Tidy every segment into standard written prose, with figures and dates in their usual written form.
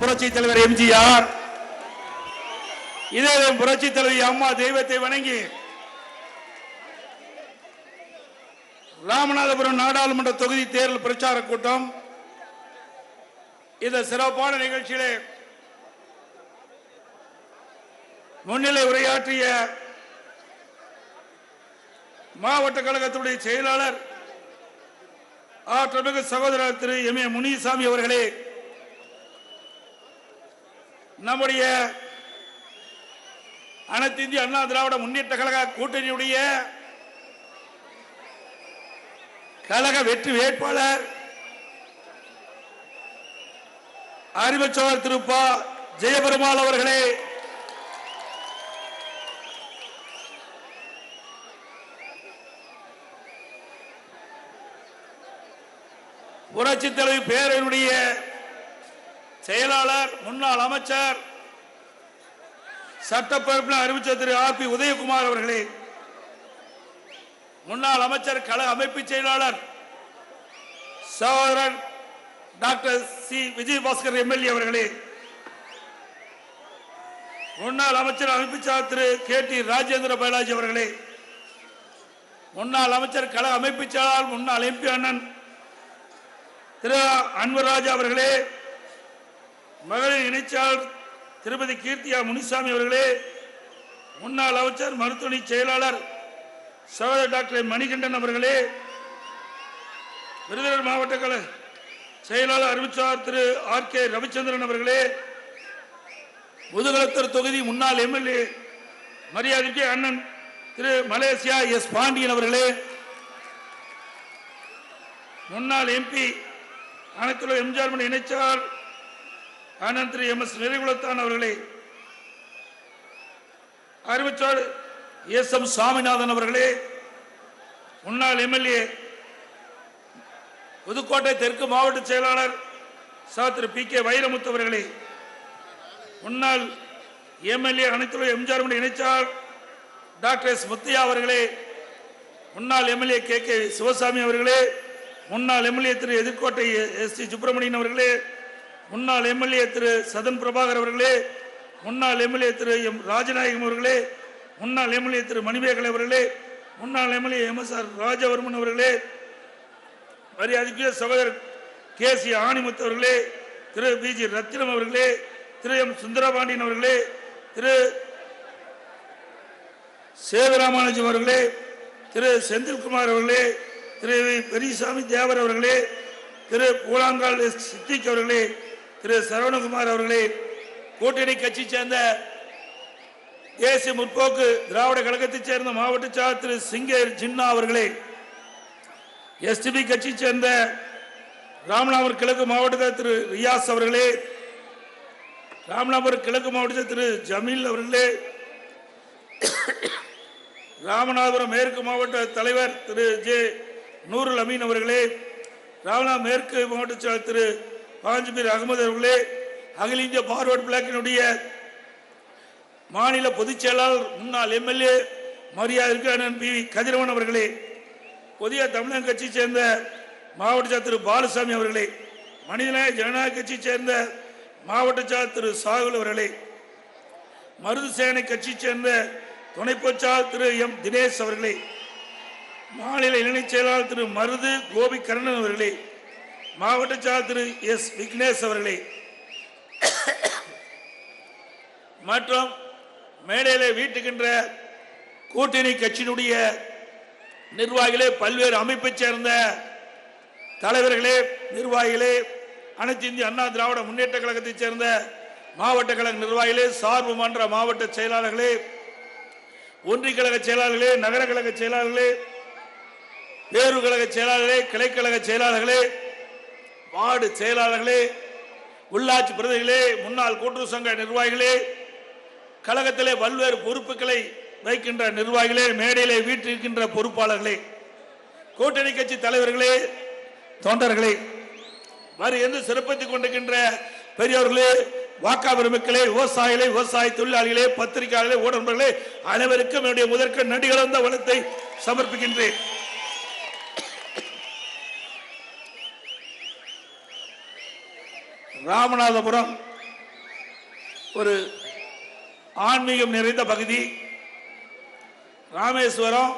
புரட்சி தலைவர் எம்ஜிஆர், இதே புரட்சி தலைவி அம்மா தெய்வத்தை வணங்கி ராமநாதபுரம் நாடாளுமன்ற தொகுதி தேர்தல் பிரச்சார கூட்டம். இந்த சிறப்பான நிகழ்ச்சியிலே முன்னிலை உரையாற்றிய மாவட்ட கழகத்துடைய செயலாளர் ஆற்றமிகு சகோதரர் திரு எம் ஏ முனிசாமி அவர்களே, நம்முடைய அனைத்து இந்திய அண்ணா திராவிட முன்னேற்ற கழக கூட்டணியுடைய கழக வெற்றி வேட்பாளர் அறிவுச்சோழர் திரு ப. ஜெயபெருமாள் அவர்களே, புரட்சி தலைவி பேரவையினுடைய செயலாளர் முன்னாள் அமைச்சர் சட்டப்பேரவை அறிவிச்சர் திரு ஆர் பி உதயகுமார் அவர்களே, முன்னாள் அமைச்சர் கழக அமைப்பு செயலாளர் சகோதரர் டாக்டர் சி விஜயபாஸ்கர் எம்எல்ஏ அவர்களே, முன்னாள் அமைச்சர் அமைப்பு செயலாளர் திரு கே டி ராஜேந்திர பாலாஜி அவர்களே, முன்னாள் அமைச்சர் கழக அமைப்பு செயலாளர் முன்னாள் எம்பி அண்ணன் திரு அன்வர்ராஜா அவர்களே, மகளிர் இணைச்சாளர் திருமதி கீர்த்தியா முனிசாமி அவர்களே, முன்னாள் அமைச்சர் மருத்துவமனை செயலாளர் சகோதரர் டாக்டர் மணிகண்டன் அவர்களே, விருதுநகர் மாவட்ட கழக செயலாளர் அறிவிச்சாளர் திரு ஆர் கே ரவிச்சந்திரன் அவர்களே, முதுகுளத்தூர் தொகுதி முன்னாள் எம்எல்ஏ மரியாதைக்கு அண்ணன் திரு மலேசியா எஸ் பாண்டியன் அவர்களே, முன்னாள் எம்பி அனைத்துலக எம்ஜிஆர் இணைச்சாளர் அண்ணன் திரு எம் எஸ் நிறைகுலத்தான் அவர்களே, அறிவிச்சாளர் எஸ் எம் சாமிநாதன் அவர்களே, முன்னாள் எம்எல்ஏ புதுக்கோட்டை தெற்கு மாவட்ட செயலாளர் திரு பி கே வைரமுத்து அவர்களே, முன்னாள் எம்எல்ஏ அனைத்துலக எம்ஜிஆர் இணைச்சாளர் டாக்டர் எஸ் முத்தையா அவர்களே, முன்னாள் எம்எல்ஏ கே கே சிவசாமி அவர்களே, முன்னாள் எம்எல்ஏ திரு எதிர்கோட்டை எஸ் டி சுப்பிரமணியன் அவர்களே, முன்னாள் எம்எல்ஏ திரு சதன் பிரபாகர் அவர்களே, முன்னாள் எம்எல்ஏ திரு எம் ராஜநாயகம் அவர்களே, முன்னாள் எம்எல்ஏ திரு மணிமேகலை அவர்களே, முன்னாள் MLA M S R Rajavarman அவர்களே, மரியாதைக்குரிய சகோதரர் கே சி ஆணிமுத்து அவர்களே, திரு பி ஜி ரத்தினம் அவர்களே, திரு எம் சுந்தரபாண்டியன் அவர்களே, திரு சேதுராமானுஜம் அவர்களே, திரு செந்தில்குமார் அவர்களே, திரு பெரியசாமி தேவர் அவர்களே, திரு பூலாங்கால் எஸ் சித்திக் அவர்களே, திரு சரவணகுமார் அவர்களே, கூட்டணி கட்சி சேர்ந்த தேசிய முற்போக்கு திராவிட கழகத்தைச் சேர்ந்த மாவட்ட செயலாளர் திரு சிங்கர் ஜின்னா அவர்களே, எஸ்டிபி கட்சி சேர்ந்த ராமநாதபுரம் கிழக்கு மாவட்டத்தில் திரு ரியாஸ் அவர்களே, ராமநாதபுரம் கிழக்கு மாவட்டத்தில் திரு ஜமீல் அவர்களே, ராமநாதபுரம் மேற்கு மாவட்ட தலைவர் திரு ஜே நூருல் அமீன் அவர்களே, ராமநாதபுரம் மேற்கு மாவட்ட செயலாளர் திரு பாஞ்சுபீர் அகமது அவர்களே, அகில இந்திய பார்வர்ட் பிளாக்கினுடைய மாநில பொதுச் செயலாளர் முன்னாள் எம்எல்ஏ மரியாதைக்கு அண்ணன் பி கதிரவன் அவர்களே, புதிய தமிழக கட்சி சேர்ந்த மாவட்ட செயலாளர் திரு பாலுசாமி அவர்களே, மனிதநேய ஜனநாயக கட்சி சேர்ந்த மாவட்ட செயலாளர் திரு சாகுல் அவர்களே, மருது சேனை கட்சி சேர்ந்த துணை பொதுச்செயலாளர் திரு எம் தினேஷ் அவர்களே, மாநில இணைச் செயலாளர் திரு மருது கோபி கர்ணன் அவர்களே, மாவட்ட செயலாளர் திரு எஸ் விக்னேஷ் அவர்களே மற்றும் மேடையிலே வீட்டுகின்ற கூட்டணி கட்சியினுடைய நிர்வாகிகளே, பல்வேறு அமைப்பை சேர்ந்த தலைவர்களே, நிர்வாகிகளே, அனைத்து இந்திய அண்ணா திராவிட முன்னேற்ற கழகத்தைச் சேர்ந்த மாவட்ட கழக நிர்வாகிகளே, சார்பு மன்ற மாவட்ட செயலாளர்களே, ஒன்றிய கழக செயலாளர்களே, நகர கழக செயலாளர்களே, பேரூர் கழக செயலாளர்களே, கிளைக்கழக செயலாளர்களே, வார்டு செயலாளர்களே, உள்ளாட்சி பிரதிகளே, முன்னாள் கூட்டுறவு சங்க நிர்வாகிகளே, கழகத்திலே பல்வேறு பொறுப்புகளை வைக்கின்ற நிர்வாகிகளே, மேடையிலே வீட்டிருக்கின்ற பொறுப்பாளர்களே, கூட்டணி கட்சி தலைவர்களே, தொண்டர்களே, என்று சிறப்பித்துக் கொண்டிருக்கின்ற பெரியவர்களே, வாக்காளர்களே, விவசாயிகளே, விவசாய தொழிலாளிகளே, பத்திரிகையாளர்களே, ஊடகங்களே, அனைவருக்கும் என்னுடைய முதற்க நன்றி கலந்த வணக்கத்தை சமர்ப்பிக்கின்றேன். ராமநாதபுரம் ஒரு ஆன்மீகம் நிறைந்த பகுதி. ராமேஸ்வரம்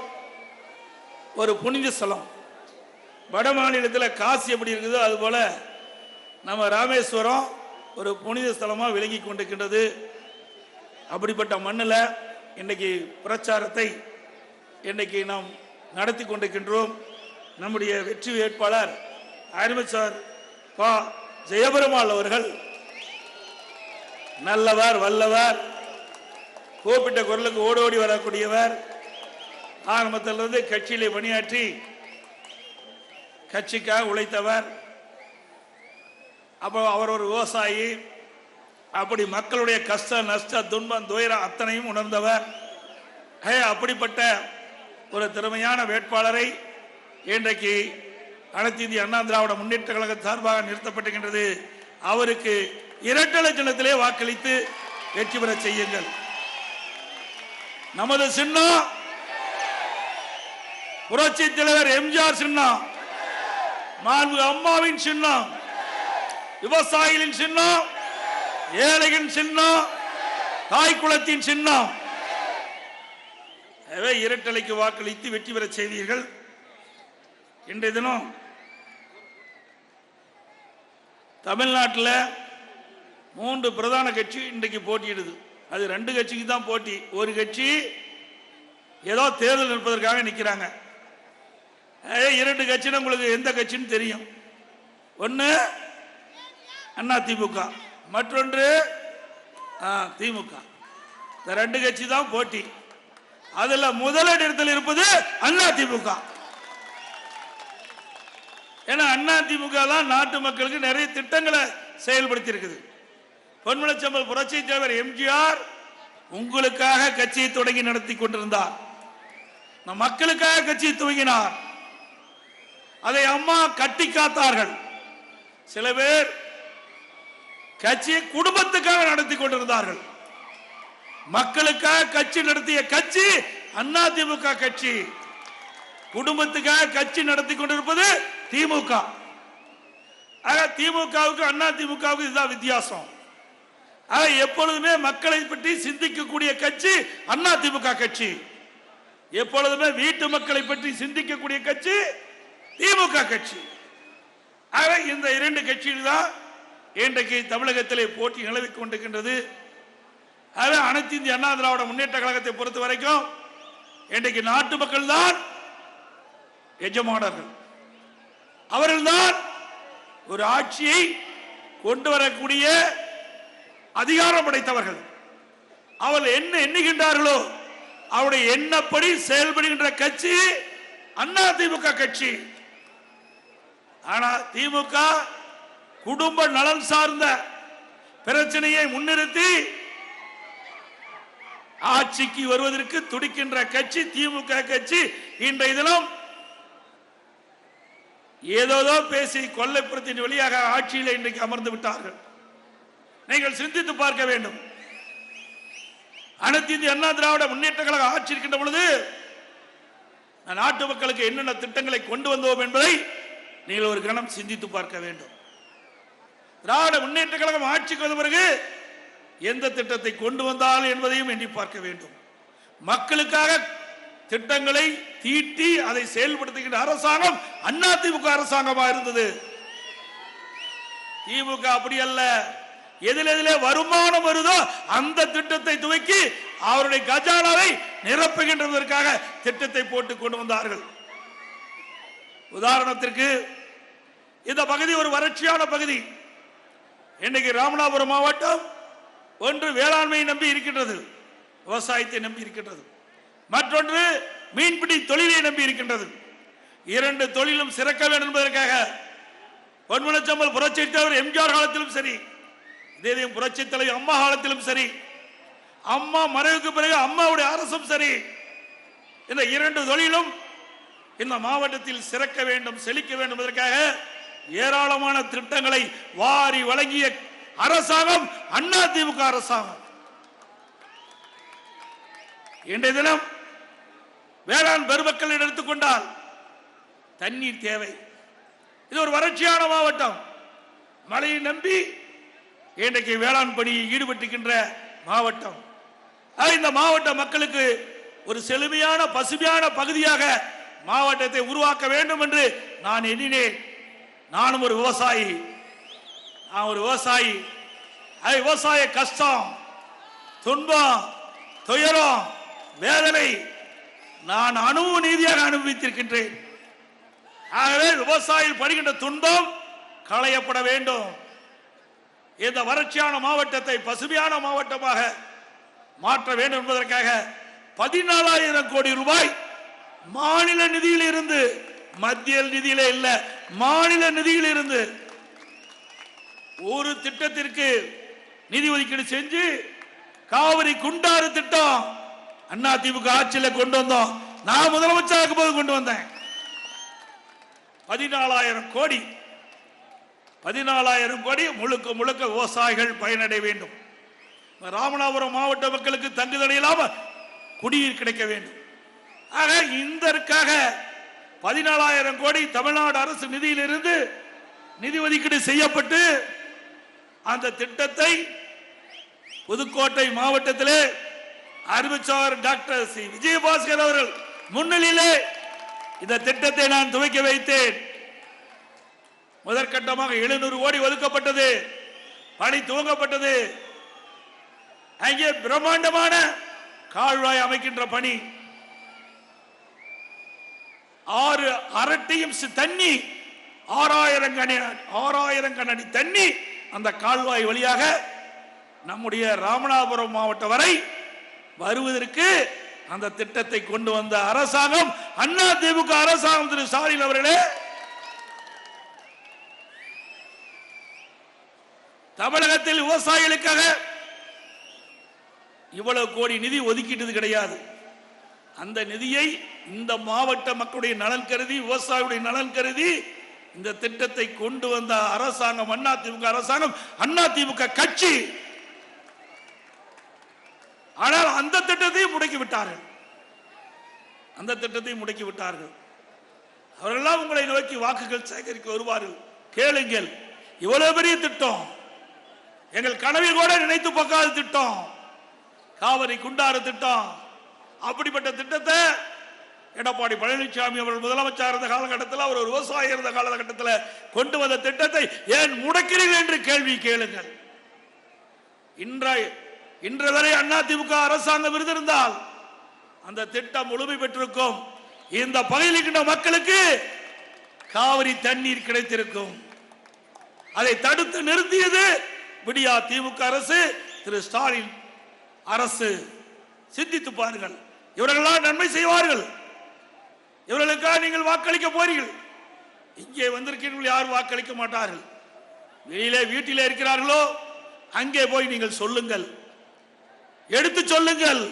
ஒரு புனித ஸ்தலம். வட மாநிலத்தில் காசி எப்படி இருக்குதோ அதுபோல நம்ம ராமேஸ்வரம் ஒரு புனித ஸ்தலமாக விளங்கி கொண்டிருக்கின்றது. அப்படிப்பட்ட மண்ணில் இன்னைக்கு பிரச்சாரத்தை இன்னைக்கு நாம் நடத்தி கொண்டிருக்கின்றோம். நம்முடைய வெற்றி வேட்பாளர் அருமைச்சார் பா ஜெயபெருமாள் அவர்கள் நல்லவர், வல்லவர், கூப்பிட்ட குரலுக்கு ஓடோடி வரக்கூடியவர். ஆரம்பத்திலிருந்து கட்சியிலே பணியாற்றி கட்சிக்காக உழைத்தவர். அப்போ அவர் ஒரு விவசாயி. அப்படி மக்களுடைய கஷ்ட நஷ்ட துன்பம் துயரம் அத்தனையும் உணர்ந்தவர். அப்படிப்பட்ட ஒரு திறமையான வேட்பாளரை இன்றைக்கு அனைத்து இந்திய அண்ணா திராவிட முன்னேற்ற கழக சார்பாக நிறுத்தப்பட்டிருக்கின்றது. அவருக்கு இரட்டை சின்னத்திலே வாக்களித்து வெற்றி பெற செய்யுங்கள். நமது சின்னம் புரட்சி தலைவர் எம்ஜிஆர் சின்னம், மாண்பு அம்மாவின் சின்னம், விவசாயிகளின் சின்னம், ஏழைகளின் சின்னம், தாய் குலத்தின் சின்னம். இரட்டலைக்கு வாக்களித்து வெற்றி பெற செய்வீர்கள். இன்றைய தினம் தமிழ்நாட்டில் 3 பிரதான கட்சி இன்றைக்கு போட்டியிடுது. அது 2 கட்சிக்கு தான் போட்டி. ஒரு கட்சி ஏதோ தேர்தல் நிற்பதற்காக நிற்கிறாங்க. 2 கட்சின்னு உங்களுக்கு எந்த கட்சின்னு தெரியும். ஒன்று அண்ணா திமுக, மற்றொன்று திமுக. இந்த 2 கட்சி தான் போட்டி. அதுல முதலிடத்தில் இருப்பது அண்ணா திமுக. ஏன்னா அண்ணா திமுக தான் நாட்டு மக்களுக்கு நிறைய திட்டங்களை செயல்படுத்தி இருக்குது. பொன்மனச்செம்மல் புரட்சி தலைவர் எம்ஜிஆர் உங்களுக்காக கட்சியை தொடங்கி நடத்தி கொண்டிருந்தார். மக்களுக்காக கட்சியை துவங்கினார். அதை அம்மா கட்டி காத்தார்கள். சில பேர் கட்சியை குடும்பத்துக்காக நடத்தி கொண்டிருந்தார்கள். மக்களுக்காக கட்சி நடத்திய கட்சி அண்ணா திமுக கட்சி. குடும்பத்துக்காக கட்சி நடத்தி கொண்டிருப்பது திமுக. திமுகவுக்கு அண்ணா திமுகவுக்கு இதுதான் வித்தியாசம். எப்பொழுதுமே மக்களை பற்றி சிந்திக்கக்கூடிய கட்சி அண்ணா திமுக கட்சி. எப்பொழுதுமே வீட்டு மக்களை பற்றி சிந்திக்கக்கூடிய கட்சி திமுக கட்சி. இந்த 2 கட்சிகள் தான் இன்றைக்கு தமிழகத்திலே போட்டி நிலவிக் கொண்டிருக்கின்றது. அனைத்து இந்திய அண்ணா திராவிட முன்னேற்ற கழகத்தை பொறுத்த வரைக்கும் இன்றைக்கு நாட்டு மக்கள் தான் எஜமானர்கள். அவர்கள்தான் ஒரு ஆட்சியை கொண்டு வரக்கூடிய அதிகாரம் படைத்தவர்கள். அவர்கள் என்ன எண்ணுகின்றார்களோ அவருடைய எண்ணப்படி செயல்படுகின்ற கட்சி அண்ணா திமுக கட்சி. ஆனா திமுக குடும்ப நலன் சார்ந்த பிரச்சனையை முன்னிறுத்தி ஆட்சிக்கு வருவதற்கு துடிக்கின்ற கட்சி திமுக கட்சி. இன்றைய தினம் ஏதோ பேசி கொல்லைப்புறத்தின் வழியாக ஆட்சியில் இன்றைக்கு அமர்ந்து விட்டார்கள். நீங்கள் சிந்தித்து பார்க்க வேண்டும். அனைத்து இந்திய அண்ணா திராவிட முன்னேற்ற கழக ஆட்சி இருக்கின்ற பொழுது நாட்டு மக்களுக்கு என்னென்ன திட்டங்களை கொண்டு வந்தோம் என்பதை நீங்கள் ஒரு கணம் சிந்தித்து பார்க்க வேண்டும். திராவிட முன்னேற்ற கழகம் ஆட்சிக்கு வந்த பிறகு எந்த திட்டத்தை கொண்டு வந்தால் என்பதையும் எண்ணி பார்க்க வேண்டும். மக்களுக்காக திட்டங்களை தீட்டி அதை செயல்படுத்துகின்ற அரசாங்கம் அண்ணா திமுக அரசாங்கமா இருந்தது. திமுக அப்படி அல்ல. எதிலே வருமானம் வருதோ அந்த திட்டத்தை துவக்கி அவருடைய கஜானாவை நிரப்புகின்றதற்காக திட்டத்தை போட்டு கொண்டு வந்தார்கள். உதாரணத்திற்கு இந்த பகுதி ஒரு வறட்சியான பகுதி. இன்னைக்கு ராமநாதபுரம் மாவட்டம் ஒன்று வேளாண்மையை நம்பி இருக்கின்றது, விவசாயத்தை நம்பி இருக்கின்றது. மற்றொன்று மீன்பிடி தொழிலை நம்பி இருக்கின்றது. 2 தொழிலும் சிறக்க வேண்டும் என்பதற்காக பொன்மனச்செம்மல் புரட்சி தலைவர் எம்ஜிஆர் காலத்திலும் சரி, இதே புரட்சி தலைவர் அம்மா காலத்திலும் சரி, அம்மா மறைவுக்கு பிறகு அம்மாவுடைய அரசும் சரி, இந்த 2 தொழிலும் இந்த மாவட்டத்தில் சிறக்க வேண்டும், செழிக்க வேண்டும் என்பதற்காக ஏராளமான திட்டங்களை வாரி வழங்கிய அரசாங்கம் அண்ணா திமுக அரசாங்கம். இன்றைய தினம் வேளாண் பெருமக்கள் எடுத்துக்கொண்டால் தண்ணீர் தேவை. இது ஒரு வறட்சியான மாவட்டம். மழையை நம்பி இன்றைக்கு வேளாண் பணியில் ஈடுபட்டிருக்கின்ற மாவட்டம். இந்த மாவட்ட மக்களுக்கு ஒரு செழுமையான பசுமையான பகுதியாக மாவட்டத்தை உருவாக்க வேண்டும் என்று நான் எண்ணினேன். நானும் ஒரு விவசாயி. விவசாய கஷ்டம், துன்பம், துயரம், வேதனை நான் அனுபவ நீதியாக அனுபவித்திருக்கின்றேன். ஆகவே விவசாயிகள் படுகின்ற துன்பம் களையப்பட வேண்டும். இந்த வறட்சியான மாவட்டத்தை பசுமையான மாவட்டமாக மாற்ற வேண்டும் என்பதற்காக 14,000 கோடி ரூபாய் மாநில நிதியில் இருந்து, மத்திய நிதியிலே இல்ல, மாநில நிதியில் இருந்து ஒரு திட்டத்திற்கு நிதி ஒதுக்கீடு செஞ்சு காவிரி குண்டாறு திட்டம் அதிமுக ஆட்சியில் கொண்டு வந்தோம். நான் முதலமைச்சராக போது கொண்டு வந்தேன். 14,000 கோடி முழுக்க முழுக்க விவசாயிகள் பயனடைய வேண்டும். ராமநாதபுரம் மாவட்ட மக்களுக்கு தங்குதடை இல்லாமல் குடிநீர் கிடைக்க வேண்டும். ஆக இதற்காக 14,000 கோடி தமிழ்நாடு அரசு நிதியிலிருந்து நிதி ஒதுக்கீடு செய்யப்பட்டு அந்த திட்டத்தை புதுக்கோட்டை மாவட்டத்திலே அறிவிச்சார் டாக்டர் சி விஜயபாஸ்கர் அவர்கள் முன்னிலையிலே இந்த திட்டத்தை நான் துவக்கி வைத்தேன். முதற்கட்டமாக 700 கோடி ஒதுக்கப்பட்டது, பணி துவங்கப்பட்டது. அங்கே பிரம்மாண்டமான கால்வாய் அமைக்கின்ற பணி, 6 அரட்டியும் தண்ணி, 6,000 கனஅடி தண்ணி அந்த கால்வாய் வழியாக நம்முடைய ராமநாதபுரம் மாவட்டம் வரை வருவதற்கு அந்த திட்டத்தை கொண்டு வந்த அரசாங்கம் அதிமுக அரசாங்கம். திரு ஸ்டாலின் அவர்களே, தமிழகத்தில் விவசாயிகளுக்காக இவ்வளவு கோடி நிதி ஒதுக்கிட்டது கிடையாது. அந்த நிதியை இந்த மாவட்ட மக்களுடைய நலன் கருதி, விவசாயிகளுடைய நலன் கருதி இந்த திட்டத்தை கொண்டு வந்த அரசாங்கம் அதிமுக அரசாங்கம், அதிமுக கட்சி. ஆனால் அந்த திட்டத்தையும் முடக்கி விட்டார்கள். அவர்களெல்லாம் உங்களை நோக்கி வாக்குகள் சேகரிக்க வருவார்கள். கேளுங்கள், இவ்வளவு பெரிய திட்டம், எங்கள் கனவில் கூட நினைத்து பார்க்காத திட்டம், காவிரி குண்டாறு திட்டம். அப்படிப்பட்ட திட்டத்தை எடப்பாடி பழனிசாமி அவர்கள் முதலமைச்சர் இருந்த காலகட்டத்தில், அவர் ஒரு விவசாயி இருந்த காலகட்டத்தில் கொண்டு வந்த திட்டத்தை ஏன் முடக்கிறீர்கள் என்று கேள்வி கேளுங்கள். இன்று வரை அதிமுக அரசாங்கம் இருந்திருந்தால் அந்த திட்டம் முழுமை பெற்றிருக்கும். இந்த பகுதியில் இருக்கின்ற மக்களுக்கு காவிரி தண்ணீர் கிடைத்திருக்கும். அதை தடுத்து நிறுத்தியது விடியா திமுக அரசு, திரு ஸ்டாலின் அரசு. சிந்தித்து பாருங்கள். இவர்களால் நன்மை செய்வார்கள். இவர்களுக்காக நீங்கள் வாக்களிக்க போறீர்கள். இங்கே வந்திருக்கிறீர்கள், யாரும் வாக்களிக்க மாட்டார்கள். வெளியிலே வீட்டிலே இருக்கிறார்களோ அங்கே போய் நீங்கள் சொல்லுங்கள், எடுத்து சொல்லுங்கள்.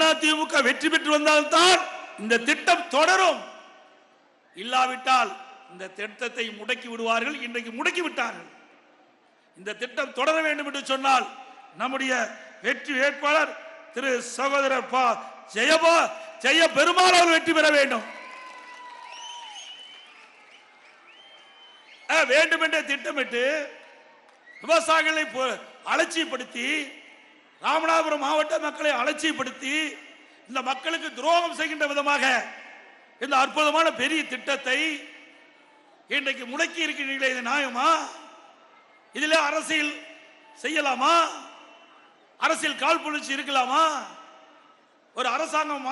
அதிமுக வெற்றி பெற்று வந்தால்தான் இந்த திட்டம் தொடரும். இல்லாவிட்டால் இந்த திட்டத்தை முடக்கி விடுவார்கள். இன்றைக்கு முடக்கி விட்டார்கள். இந்த திட்டம் தொடர வேண்டும் என்று சொன்னால் நம்முடைய வெற்றி வேட்பாளர் திரு சகோதரர் ஜெய பெருமாள் அவர் வெற்றி பெற வேண்டும். வேண்டும் என்ற திட்டமிட்டு விவசாயிகளை அலட்சியப்படுத்தி, ராமநாதபுரம் மாவட்ட மக்களை அலட்சியப்படுத்தி, இந்த மக்களுக்கு துரோகம் செய்கின்ற விதமாக இந்த அற்புதமான பெரிய திட்டத்தை இன்றைக்கு முடக்கி இருக்கிறீர்களே, இது நியாயமா? இதில் அரசியல் செய்யலாமா? அரசியல் காழ்ப்புணர்ச்சி இருக்கலாமா? ஒரு அரசாங்கம்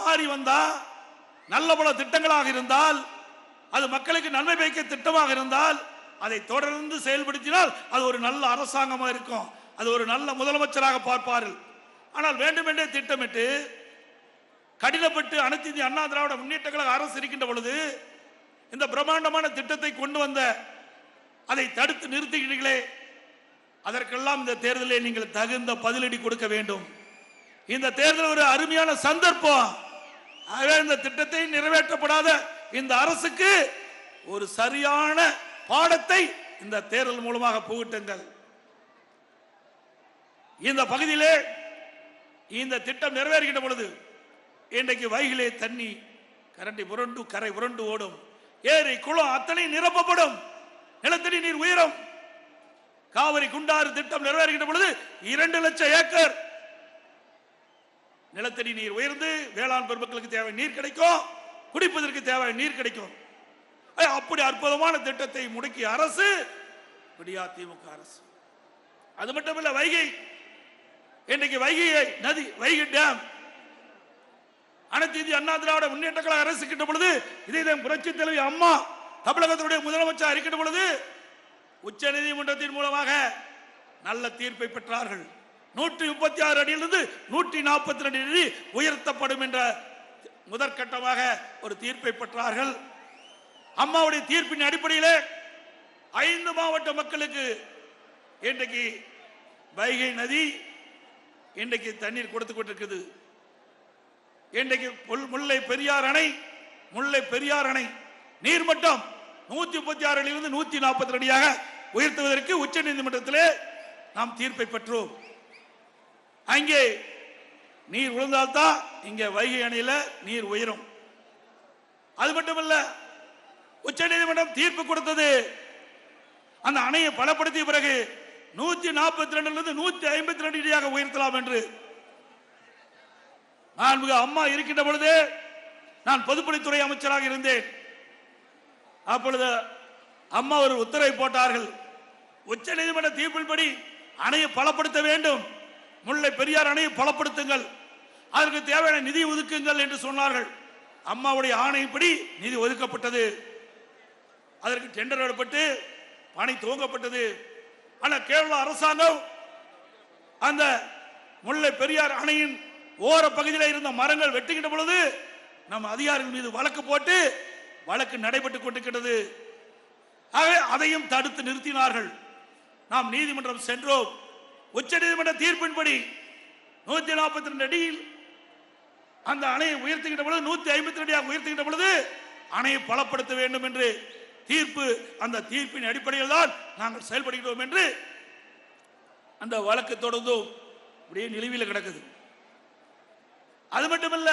மாறி வந்தா, நல்ல பல திட்டங்களாக இருந்தால், அது மக்களுக்கு நன்மை பயக்க திட்டமாக இருந்தால், அதை தொடர்ந்து செயல்படுத்தினால் அது ஒரு நல்ல அரசாங்கமாக இருக்கும். அது ஒரு நல்ல முதலமைச்சராக பார்ப்பார்கள். ஆனால் வேண்டுமென்றே திட்டமிட்டு கடினப்பட்டு அனைத்து இந்திய அண்ணா திராவிட முன்னேற்ற கழக அரசு இருக்கின்ற பொழுது இந்த பிரம்மாண்டமான திட்டத்தை கொண்டு வந்த அதை தடுத்து நிறுத்துகிறீர்களே, அதற்கெல்லாம் இந்த தேர்தலில் நீங்கள் தகுந்த பதிலடி கொடுக்க வேண்டும். இந்த தேர்தல் ஒரு அருமையான சந்தர்ப்பம். இந்த திட்டத்தை நிறைவேற்றப்படாத இந்த அரசுக்கு ஒரு சரியான பாடத்தை இந்த தேர்தல் மூலமாக புகட்டுங்கள். இந்த பகுதியிலே இந்த திட்டம் நிறைவேறுகின்ற பொழுது இன்றைக்கு வைகிலே தண்ணி கரண்டி புரண்டு கரை புரண்டு ஓடும். ஏரி குளம் அத்தனை நிரப்பப்படும். நிலத்தடி நீர் உயரும். காவிரி குண்டாறு திட்டம் நிறைவேறுகின்ற பொழுது 2 லட்சம் ஏக்கர் நிலத்தடி நீர் உயர்ந்து வேளாண் பெருமக்களுக்கு தேவை நீர் கிடைக்கும், குடிப்பதற்கு தேவை நீர் கிடைக்கும். அப்படி அற்புதமான திட்டத்தை முடக்கிய அரசு திமுக அரசு. அது மட்டுமல்ல, வைகை இன்றைக்கு வைகை நதி, வைகை டேம் அனைத்து இந்திய அண்ணா திராவிட முன்னேற்ற கழக அரசு இருக்கின்ற பொழுது, இதை புரட்சி தலைவி அம்மா தமிழகத்துடைய முதலமைச்சர் இருக்கின்ற பொழுது உச்ச நீதிமன்றத்தின் மூலமாக நல்ல தீர்ப்பை பெற்றார்கள். 136 அடியிலிருந்து 142 அடி உயர்த்தப்படும் என்ற முதற்கட்டமாக ஒரு தீர்ப்பை பெற்றார்கள். அம்மாவுடைய தீர்ப்பின் அடிப்படையிலே 5 மாவட்ட மக்களுக்கு இன்றைக்கு வைகை நதி இன்றைக்கு தண்ணீர் கொடுத்து கொண்டிருக்கிறது. இன்றைக்கு முல்லை பெரியார் அணை நீர்மட்டம் 136 அடியிலிருந்து 142 அடியாக உயர்த்துவதற்கு உச்ச நீதிமன்றத்திலே நாம் தீர்ப்பை பெற்றோம். அங்கே நீர் விழுந்தால்தான் இங்கே வைகை அணையில் நீர் உயரும். அது மட்டுமல்ல, உச்ச நீதிமன்றம் தீர்ப்பு கொடுத்தது அந்த அணையை பலப்படுத்திய பிறகு 142 152 அடியாக உயர்த்தலாம் என்று. நான் அம்மா இருக்கின்ற பொழுது நான் பொதுப்பணித்துறை அமைச்சராக இருந்தேன். அப்பொழுது அம்மா ஒரு உத்தரவை போட்டார்கள், உச்ச நீதிமன்ற தீர்ப்பின்படி அணையை பலப்படுத்த வேண்டும், முல்லை பெரியார் அணையை பலப்படுத்துங்கள், அதற்கு தேவையான நிதி ஒதுக்குங்கள் என்று சொன்னார்கள். அம்மாவுடைய ஆணைப்படி நிதி ஒதுக்கப்பட்டது. அதற்கு டெண்டர் விடப்பட்டு பணி துவங்கப்பட்டது. ஆனால் கேரள அரசாங்கம் அந்த முல்லை பெரியார் அணையின் ஓர பகுதியில் இருந்த மரங்கள் வெட்டுகின்ற பொழுது நம் அதிகாரிகள் மீது வழக்கு போட்டு வழக்கு நடைபெற்றுக் கொண்டிருக்கிறது. அதையும் தடுத்து நிறுத்தினார்கள். நாம் நீதிமன்றம் சென்றோம். உச்ச நீதிமன்ற தீர்ப்பின்படி 142 அடியில் அந்த அணையை உயர்த்துகின்ற பொழுது 152 அடியாக உயர்த்துகின்ற பொழுது அணையை பலப்படுத்த வேண்டும் என்று தீர்ப்பு, அந்த தீர்ப்பின் அடிப்படையில் தான் நாங்கள் செயல்படுகிறோம் என்று அந்த வழக்கு தொடர்ந்தும் அப்படியே நிலுவையில் கிடக்குது. அது மட்டுமல்ல,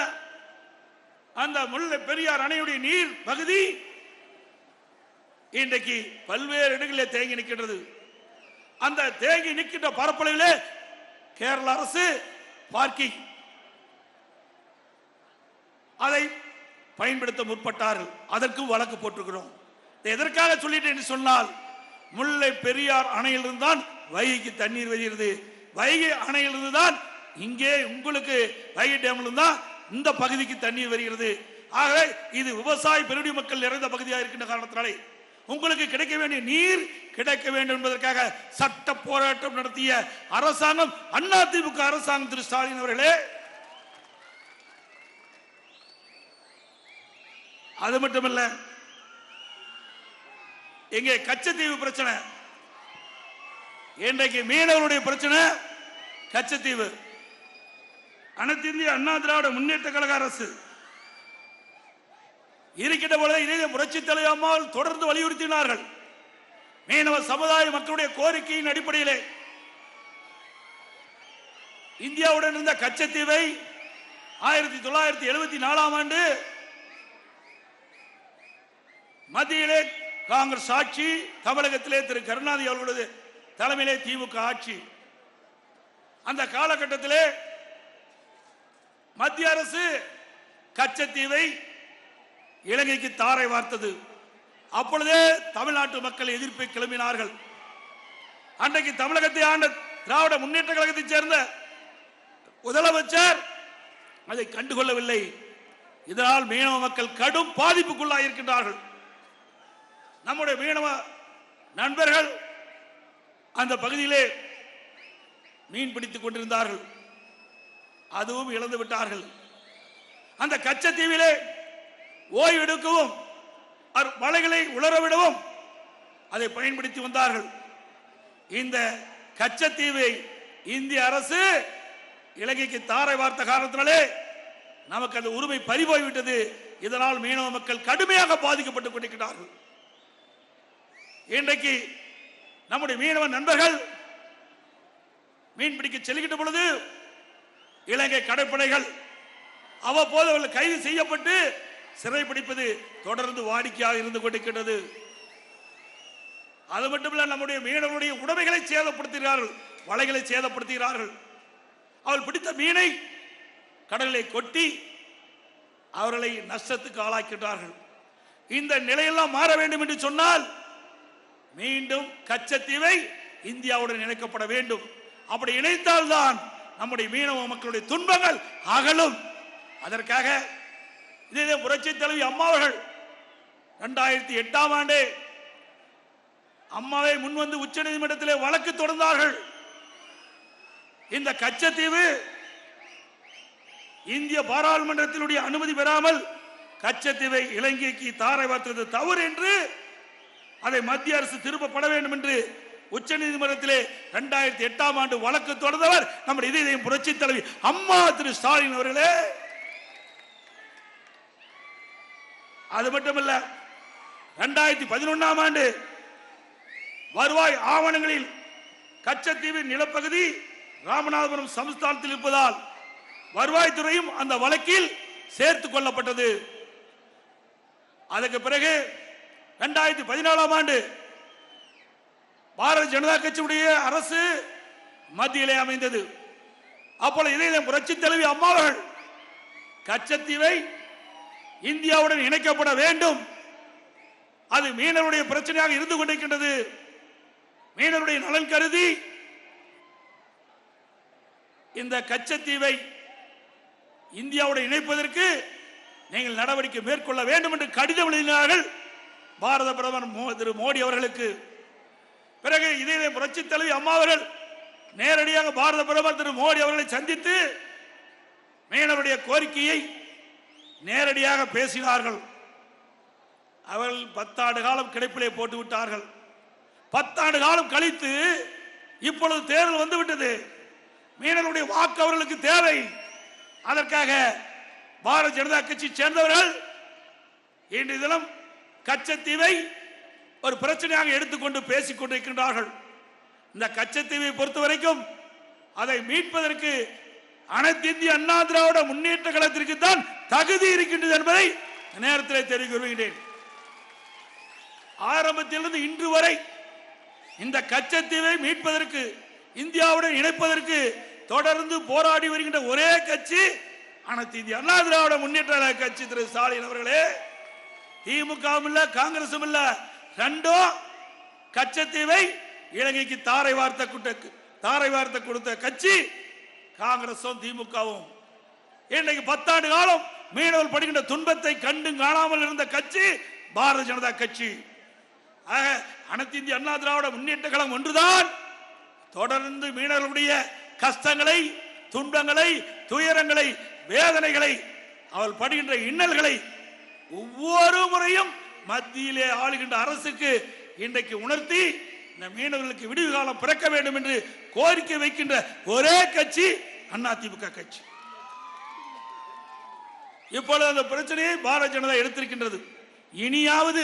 அந்த முல்லை பெரியார் அணையுடைய நீர் பகுதி இன்றைக்கு பல்வேறு இடங்களில் தேங்கி நிற்கின்றது. அந்த தேங்கி நிற்கின்ற பரப்பளவிலே கேரள அரசு பார்க்கிங் அதை பயன்படுத்த முற்பட்டார்கள். அதற்கும் வழக்கு போட்டிருக்கிறோம். எதற்காக சொல்லிட்டேன் என்று சொன்னால், முல்லை பெரியார் அணையிலிருந்து தான் வைகைக்கு தண்ணீர் வருகிறது. வைகை அணையிலிருந்து தான் இங்கே உங்களுக்கு வைகை டேம்ல தான் இந்த பகுதிக்கு தண்ணீர் வருகிறது. ஆகவே இது விவசாய பெருடி மக்கள் நிறைந்த பகுதியாக இருக்கின்ற காரணத்தினாலே உங்களுக்கு கிடைக்க வேண்டிய நீர் கிடைக்க வேண்டும் என்பதற்காக சட்ட போராட்டம் நடத்திய அரசாங்கம் அதிமுக அரசாங்கம். திரு ஸ்டாலின் அவர்களே, அது மட்டுமல்ல, எங்கே கச்சத்தீவு பிரச்சனை, இன்றைக்கு மீனவருடைய பிரச்சனை கச்சத்தீவு. அனைத்து இந்திய அண்ணா திராவிட முன்னேற்ற கழக அரசு இருக்கின்ற பொழுது இதை புரட்சி தலைவர் அம்மா தொடர்ந்து வலியுறுத்தினார்கள். மீனவ சமுதாய மக்களுடைய கோரிக்கையின் அடிப்படையிலே இந்தியாவுடன் இருந்த கச்சத்தீவை 1974ஆம் ஆண்டு மத்தியிலே காங்கிரஸ் ஆட்சி, தமிழகத்திலே திரு கருணாநிதி அவர்களது தலைமையிலே திமுக ஆட்சி. அந்த காலகட்டத்திலே மத்திய அரசு கச்சத்தீவை இலங்கைக்கு தாரை வார்த்தது. அப்பொழுதே தமிழ்நாட்டு மக்கள் எதிர்ப்பை கிளம்பினார்கள். அன்றைக்கு தமிழகத்தை ஆண்ட திராவிட முன்னேற்ற கழகத்தைச் சேர்ந்த முதலமைச்சர் அதை கண்டுகொள்ளவில்லை. இதனால் மீனவ மக்கள் கடும் பாதிப்புக்குள்ளாக இருக்கின்றார்கள். நம்முடைய மீனவ நண்பர்கள் அந்த பகுதியிலே மீன் பிடித்துக் கொண்டிருந்தார்கள். அதுவும் இழந்து விட்டார்கள். அந்த கச்சத்தீவிலே ஓய்வெடுக்கவும் மலைகளை உலரவிடவும் அதை பயன்படுத்தி வந்தார்கள். இந்த கச்சத்தீவை இந்திய அரசு இலங்கைக்கு தாரை வார்த்த காரணத்தினாலே நமக்கு அந்த உரிமை பறிபோய்விட்டது. இதனால் மீனவ மக்கள் கடுமையாக பாதிக்கப்பட்டுக் கொண்டிருக்கிறார்கள். இன்றைக்கு நம்முடைய மீனவ நண்பர்கள் மீன் பிடிக்க செல்கின்ற பொழுது இலங்கை கடற்படைகள் அவ்வப்போது அவர்கள் கைது செய்யப்பட்டு சிறைப்பிடிப்பது தொடர்ந்து வாடிக்கையாக இருந்து கொண்டிருக்கிறது. அது மட்டுமல்ல, நம்முடைய மீனவருடைய உடைமைகளை சேதப்படுத்துகிறார்கள், வலைகளை சேதப்படுத்துகிறார்கள். அவள் பிடித்த மீனை கடலிலே கொட்டி அவர்களை நஷ்டத்துக்கு ஆளாக்கின்றார்கள். இந்த நிலையெல்லாம் மாற வேண்டும் என்று சொன்னால் மீண்டும் கச்சத்தீவை இந்தியாவுடன் இணைக்கப்பட வேண்டும். அப்படி இணைத்தால்தான் நம்முடைய மீனவ மக்களுடைய துன்பங்கள் அகலும். அதற்காக இதே புரட்சி தலைவி அம்மா அவர்கள் 2008ஆம் ஆண்டே அம்மாவை முன்வந்து உச்ச நீதிமன்றத்திலே வழக்கு தொடர்ந்தார்கள். இந்த கச்சத்தீவு இந்திய பாராளுமன்றத்தினுடைய அனுமதி பெறாமல் கச்சத்தீவை இலங்கைக்கு தாரை வார்த்தது தவறு என்று அதை மத்திய அரசு திரும்பப்பட வேண்டும் என்று உச்ச நீதிமன்றத்திலே 2008ஆம் ஆண்டு வழக்கு தொடர்ந்தவர் நம்முடைய இதயம் புரட்சி தலைவி அம்மா திரு ஸ்டாலின் அவர்களே. அது மட்டுமல்ல, 2011ஆம் ஆண்டு வருவாய் ஆவணங்களில் கச்சத்தீவின் நிலப்பகுதி ராமநாதபுரம் சமஸ்தானத்தில் இருப்பதால் வருவாய்த்துறையும் அந்த வழக்கில் சேர்த்துக் கொள்ளப்பட்டது. அதற்கு பிறகு 2014ஆம் ஆண்டு பாரதிய ஜனதா கட்சியுடைய அரசு மத்தியிலே அமைந்தது. அப்பொழுது இதே புரட்சி தலைவி அம்மா அவர்கள் கச்சத்தீவை இந்தியாவுடன் இணைக்கப்பட வேண்டும், அது மீனவருடைய பிரச்சனையாக இருந்து கொண்டிருக்கின்றது, மீனவருடைய நலன் கருதி இந்த கச்சத்தீவை இந்தியாவுடன் இணைப்பதற்கு நீங்கள் நடவடிக்கை மேற்கொள்ள வேண்டும் என்று கடிதம் எழுதினார்கள் பாரத பிரதமர் திரு மோடி அவர்களுக்கு. பிறகு இதே புரட்சி தலைவி அம்மா அவர்கள் நேரடியாக பாரத பிரதமர் திரு மோடி அவர்களை சந்தித்து மீனவருடைய கோரிக்கையை நேரடியாக பேசினார்கள். அவர்கள் 10 ஆண்டு காலம் கிடைப்பிலே போட்டு விட்டார்கள். 10 ஆண்டு காலம் கழித்து இப்பொழுது தேர்தல் வந்துவிட்டது. மீனவருடைய வாக்கு அவர்களுக்கு தேவை. அதற்காக பாரதிய ஜனதா கட்சி சேர்ந்தவர்கள் இன்றைய தினம் கச்சத்தீவை ஒரு பிரச்சனையாக எடுத்துக்கொண்டு பேசிக் கொண்டிருக்கின்றார்கள். இந்த கச்சத்தீவை பொறுத்தவரைக்கும் அதை மீட்பதற்கு அனைத்து இந்திய அண்ணா திராவிட முன்னேற்ற கழகத்திற்கு தான் தகுதி இருக்கின்றது என்பதை நேரத்தில் தெரிவிக்க விரும்புகிறேன். ஆரம்பத்திலிருந்து இன்று வரை இந்த கச்சத்தீவை மீட்பதற்கு இந்தியாவுடன் இணைப்பதற்கு தொடர்ந்து போராடி வருகின்ற ஒரே கட்சி அனைத்து இந்திய அண்ணா திராவிட முன்னேற்ற கட்சி. திரு ஸ்டாலின் அவர்களே, திமுகவும் இல்ல காங்கிரசும் இல்ல, ரெண்டும் கச்சத்தீவை இலங்கைக்கு தாரை வார்த்தை கொடுத்த கட்சி காங்கிரசும் திமுகவும். இன்றைக்கு 10 ஆண்டு காலம் மீனவர்கள் படுகின்ற துன்பத்தை கண்டு காணாமல் இருந்த கட்சி பாரதிய ஜனதா கட்சி. ஆக அனைத்து இந்திய அண்ணா திராவிட முன்னேற்ற கழகம் ஒன்றுதான் தொடர்ந்து மீனவர்களுடைய கஷ்டங்களை, துன்பங்களை, துயரங்களை, வேதனைகளை, அவள் படுகின்ற இன்னல்களை ஒவ்வொரு முறையும் மத்தியிலே ஆளுகின்ற அரசுக்கு இன்றைக்கு உணர்த்தி இந்த மீனவர்களுக்கு விடிவு காலம் பிறக்க வேண்டும் என்று கோரிக்கை வைக்கின்ற ஒரே கட்சி அதிமுக கட்சி. இப்பொழுது அந்த பிரச்சனையை பாரதிய ஜனதா எடுத்திருக்கின்றது. இனியாவது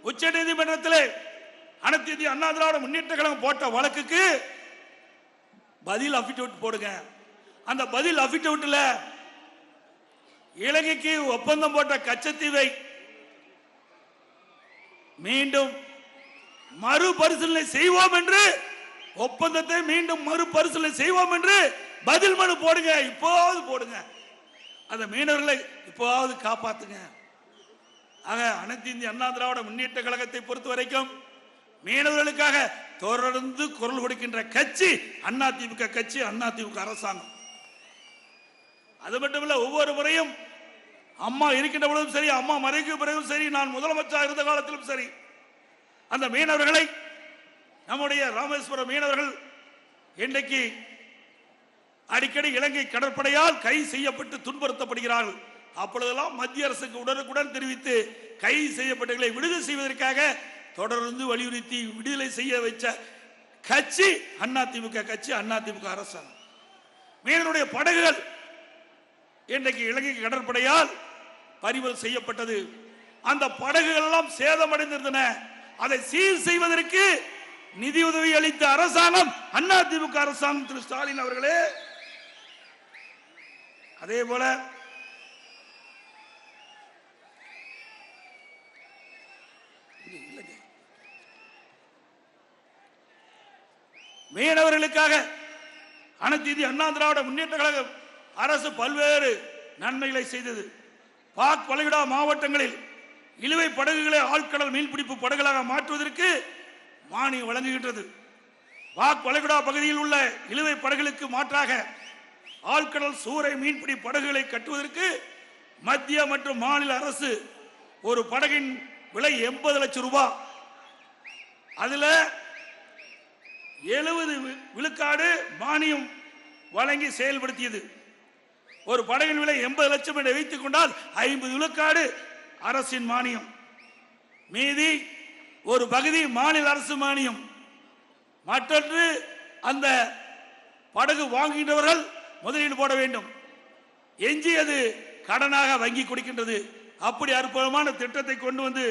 உச்ச நீதிமன்றத்தில் அனைத்து இந்திய அண்ணா திராவிட முன்னேற்ற கழகம் போட்ட வழக்குக்கு பதில் அபிடவிட் போடுங்க. அந்த பதில் அபிடவிட்ல இலங்கைக்கு ஒப்பந்தம் போட்ட கச்சத்தீவை மீண்டும் மறுபரிசீலனை செய்வோம் என்று, ஒப்பந்தத்தை மீண்டும் மறுபரிசீலனை செய்வோம் என்று பதில் மனு போடுங்க. இப்போது போடுங்க. அந்த மீனவர்களை இப்போது காப்பாத்துங்க. ஆக அனைத்து இந்திய அண்ணா திராவிட முன்னேற்ற கழகத்தை பொறுத்த வரைக்கும் மீனவர்களுக்காக தொடர்ந்து குரல் கொடுக்கின்ற கட்சி அதிமுக கட்சி, அதிமுக அரசாங்கம். அது மட்டுமல்ல, ஒவ்வொரு முறையும் அம்மா இருக்கின்ற பொழுதும் சரி, அம்மா மறைக்கு பிறகும் சரி, நான் முதலமைச்சராக இருந்த காலத்திலும் சரி, அந்த மீனவர்களை, நம்முடைய ராமேஸ்வரம் மீனவர்கள் இன்றைக்கு அடிக்கடி இலங்கை கடற்படையால் கைது செய்யப்பட்டு துன்புறுத்தப்படுகிறார்கள். அப்பொழுதெல்லாம் மத்திய அரசுக்கு உடனுக்குடன் தெரிவித்து கைது செய்யப்பட்டவர்களை விடுதலை செய்வதற்காக தொடர்ந்து வலியுறுத்தி விடுதலை செய்ய வைச்ச கட்சி அதிமுக கட்சி, அதிமுக அரசாங்கம். மீனவருடைய படகுகள் இன்றைக்கு இலங்கை கடற்படையால் பறிமுதல் செய்யப்பட்டது. அந்த படகுகள் எல்லாம் சேதமடைந்திருந்தன. அதை சீர் செய்வதற்கு நிதியுதவி அளித்த அரசாங்கம் அதிமுக அரசாங்கம். திரு ஸ்டாலின் அவர்களே, அதே போல மீனவர்களுக்காக அனைத்து இந்திய அண்ணா திராவிட முன்னேற்ற கழகம் அரசு பல்வேறு நன்மைகளை செய்தது. பாக் வளைகுடா மாவட்டங்களில் இழுவை படகுகளை ஆழ்கடல் மீன்பிடிப்பு படகுகளாக மாற்றுவதற்கு மானியம் வழங்குகின்றது. பாக் வளைகுடா பகுதியில் உள்ள இழுவை படகுகளுக்கு மாற்றாக ஆழ்கடல் சூறை மீன்பிடி படகுகளை கட்டுவதற்கு மத்திய மற்றும் மாநில அரசு ஒரு படகின் விலை 80 லட்சம் ரூபாய், அதுல 70 விழுக்காடு மானியம் வழங்கி செயல்படுத்தியது. ஒரு படகின் விலை 80 லட்சம் என்று வைத்துக் கொண்டால் 50 விழுக்காடு அரசின் மானியம், மீதி ஒரு பகுதி மாநில அரசு மானியம். மற்றொன்று அந்த படகு வாங்குகின்றவர்கள் முதலீடு போட வேண்டும், எஞ்சியது கடனாக வங்கி கொடுக்கின்றது. அப்படி அற்புதமான திட்டத்தை கொண்டு வந்து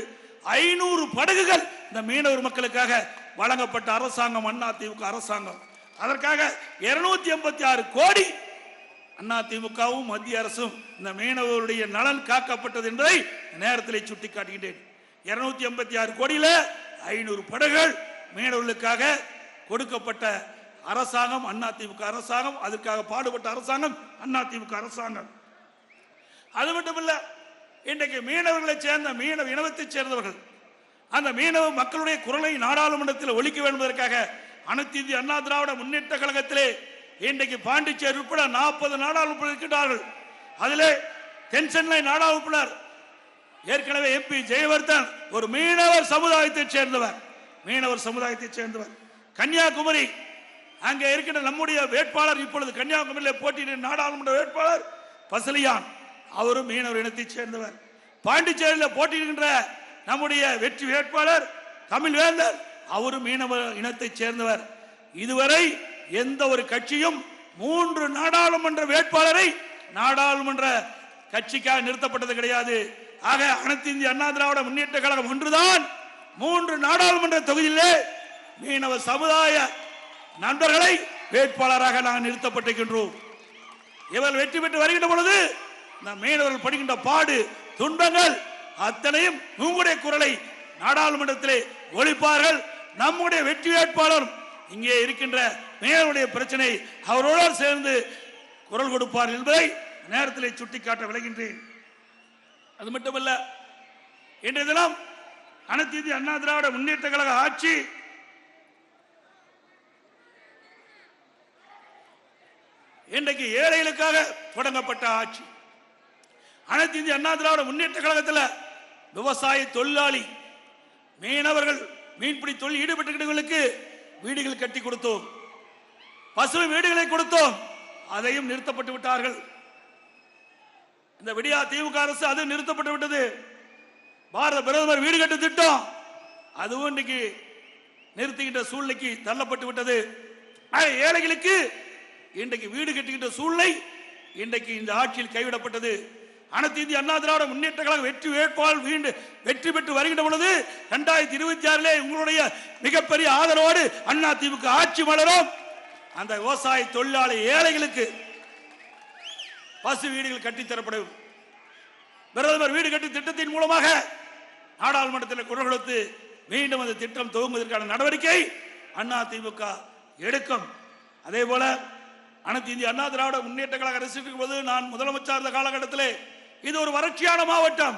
500 படகுகள் இந்த மீனவர் மக்களுக்காக வழங்கப்பட்ட அரசாங்கம் அதிமுக அரசாங்கம். அதற்காக 286 கோடி அதிமுகவும் மத்திய அரசும் இந்த மீனவருடைய நலன் காக்கப்பட்டது என்பதை நேரத்தில் சுட்டிக்காட்டுகின்றேன். 286 கோடியில 500 படகுகள் மீனவர்களுக்காக கொடுக்கப்பட்ட அரசாங்கம் அதிமுக அரசாங்கம், அதற்காக பாடுபட்ட அரசாங்கம் அதிமுக அரசாங்கம். அது மட்டுமல்ல, இன்றைக்கு மீனவர்களை சேர்ந்த மீனவ இனத்தைச் சேர்ந்தவர்கள் அந்த மீனவ மக்களுடைய குரலை நாடாளுமன்றத்தில் ஒலிக்க வேண்டும் என்பதற்காக அனைத்து இந்திய அண்ணா திராவிட முன்னேற்ற கழகத்திலே இன்றைக்கு பாண்டிச்சேரி உட்பட 40 நாடாளுமன்ற இருக்கின்றார்கள். அதிலே தென்சென்னை நாடாளுமன்ற ஏற்கனவே எம்பி ஜெயவர்தன் ஒரு மீனவர் சமுதாயத்தைச் சேர்ந்தவர். கன்னியாகுமரி அங்கே இருக்கின்ற நம்முடைய வேட்பாளர் இப்பொழுது கன்னியாகுமரியில் போட்டியிடும் நாடாளுமன்ற வேட்பாளர் பசலியான், அவரும் மீனவர் இனத்தைச் சேர்ந்தவர். பாண்டிச்சேரியில் போட்டியிடுகின்ற நம்முடைய வெற்றி வேட்பாளர் தமிழ்வேந்தர், அவரும் மீனவ இனத்தைச் சேர்ந்தவர். இதுவரை எந்த ஒரு கட்சியும் 3 நாடாளுமன்ற வேட்பாளரை நாடாளுமன்ற கட்சிக்காக நிறுத்தப்பட்டது கிடையாது. ஆக அனைத்து இந்திய அண்ணா திராவிட முன்னேற்ற கழகம் ஒன்றுதான் 3 நாடாளுமன்ற தொகுதியிலே மீனவ சமுதாய நண்பர்களை வேட்பாளராக நாங்கள் நிறுத்தப்பட்டிருக்கின்றோம். இவர் வெற்றி பெற்று வருகின்ற பொழுது மீனவர்கள் படுகின்ற பாடு துன்பங்கள் அத்தனையும் உங்களுடைய குரலை நாடாளுமன்றத்திலே ஒலிப்பார்கள். நம்முடைய வெற்றி வேட்பாளர் இங்கே இருக்கின்ற மீனவருடைய பிரச்சனை அவரோடு சேர்ந்து குரல் கொடுப்பார் என்பதை நேரத்தில் சுட்டிக்காட்ட விளைகின்றேன். அது மட்டுமல்ல, இன்றைய தினம் அனைத்து இந்திய அண்ணா திராவிட முன்னேற்ற கழக ஆட்சி இன்றைக்கு ஏழைகளுக்காக தொடங்கப்பட்ட ஆட்சி. அனைத்து இந்திய அண்ணா திராவிட முன்னேற்ற கழகத்தில் விவசாய தொழிலாளி மீனவர்கள் மீன்பிடி தொழில் ஈடுபட்டுகளுக்கு வீடுகள் கட்டி கொடுத்தோம், பசுமை வீடுகளை கொடுத்தோம், அதையும் நிறுத்தப்பட்டு விட்டார்கள். இந்த விடியா திமுக அரசு அது நிறுத்தப்பட்டு விட்டது. பாரத பிரதமர் வீடு கட்டு திட்டம் அதுவும் இன்னைக்கு நிறுத்துகின்ற சூழ்நிலைக்கு தள்ளப்பட்டு விட்டது. ஏழைகளுக்கு இன்றைக்கு வீடு கட்டுகின்ற சூழ்நிலை இன்றைக்கு இந்த ஆட்சியில் கைவிடப்பட்டது. அனைத்து இந்திய அண்ணா திராவிட முன்னேற்ற கழகம் வெற்றி வேட்பாளர் வெற்றி பெற்று வருகின்ற பொழுது 2026 உங்களுடைய மிகப்பெரிய ஆதரவோடு அண்ணா திமுக ஆட்சி மலரும். அந்த விவசாய தொழிலாளி ஏழைகளுக்கு பசு வீடுகள் கட்டித்தரப்படும். பிரதமர் வீடு கட்டி திட்டத்தின் மூலமாக நாடாளுமன்றத்தில் குரல் கொடுத்து மீண்டும் அந்த திட்டம் துவங்குவதற்கான நடவடிக்கை அண்ணா திமுக எடுக்கும். அதே போல அனைத்து இந்திய அண்ணா திராவிட முன்னேற்ற கழக அரசு போது நான் முதலமைச்சர் இருந்த காலகட்டத்தில் இது ஒரு வறட்சியான மாவட்டம்,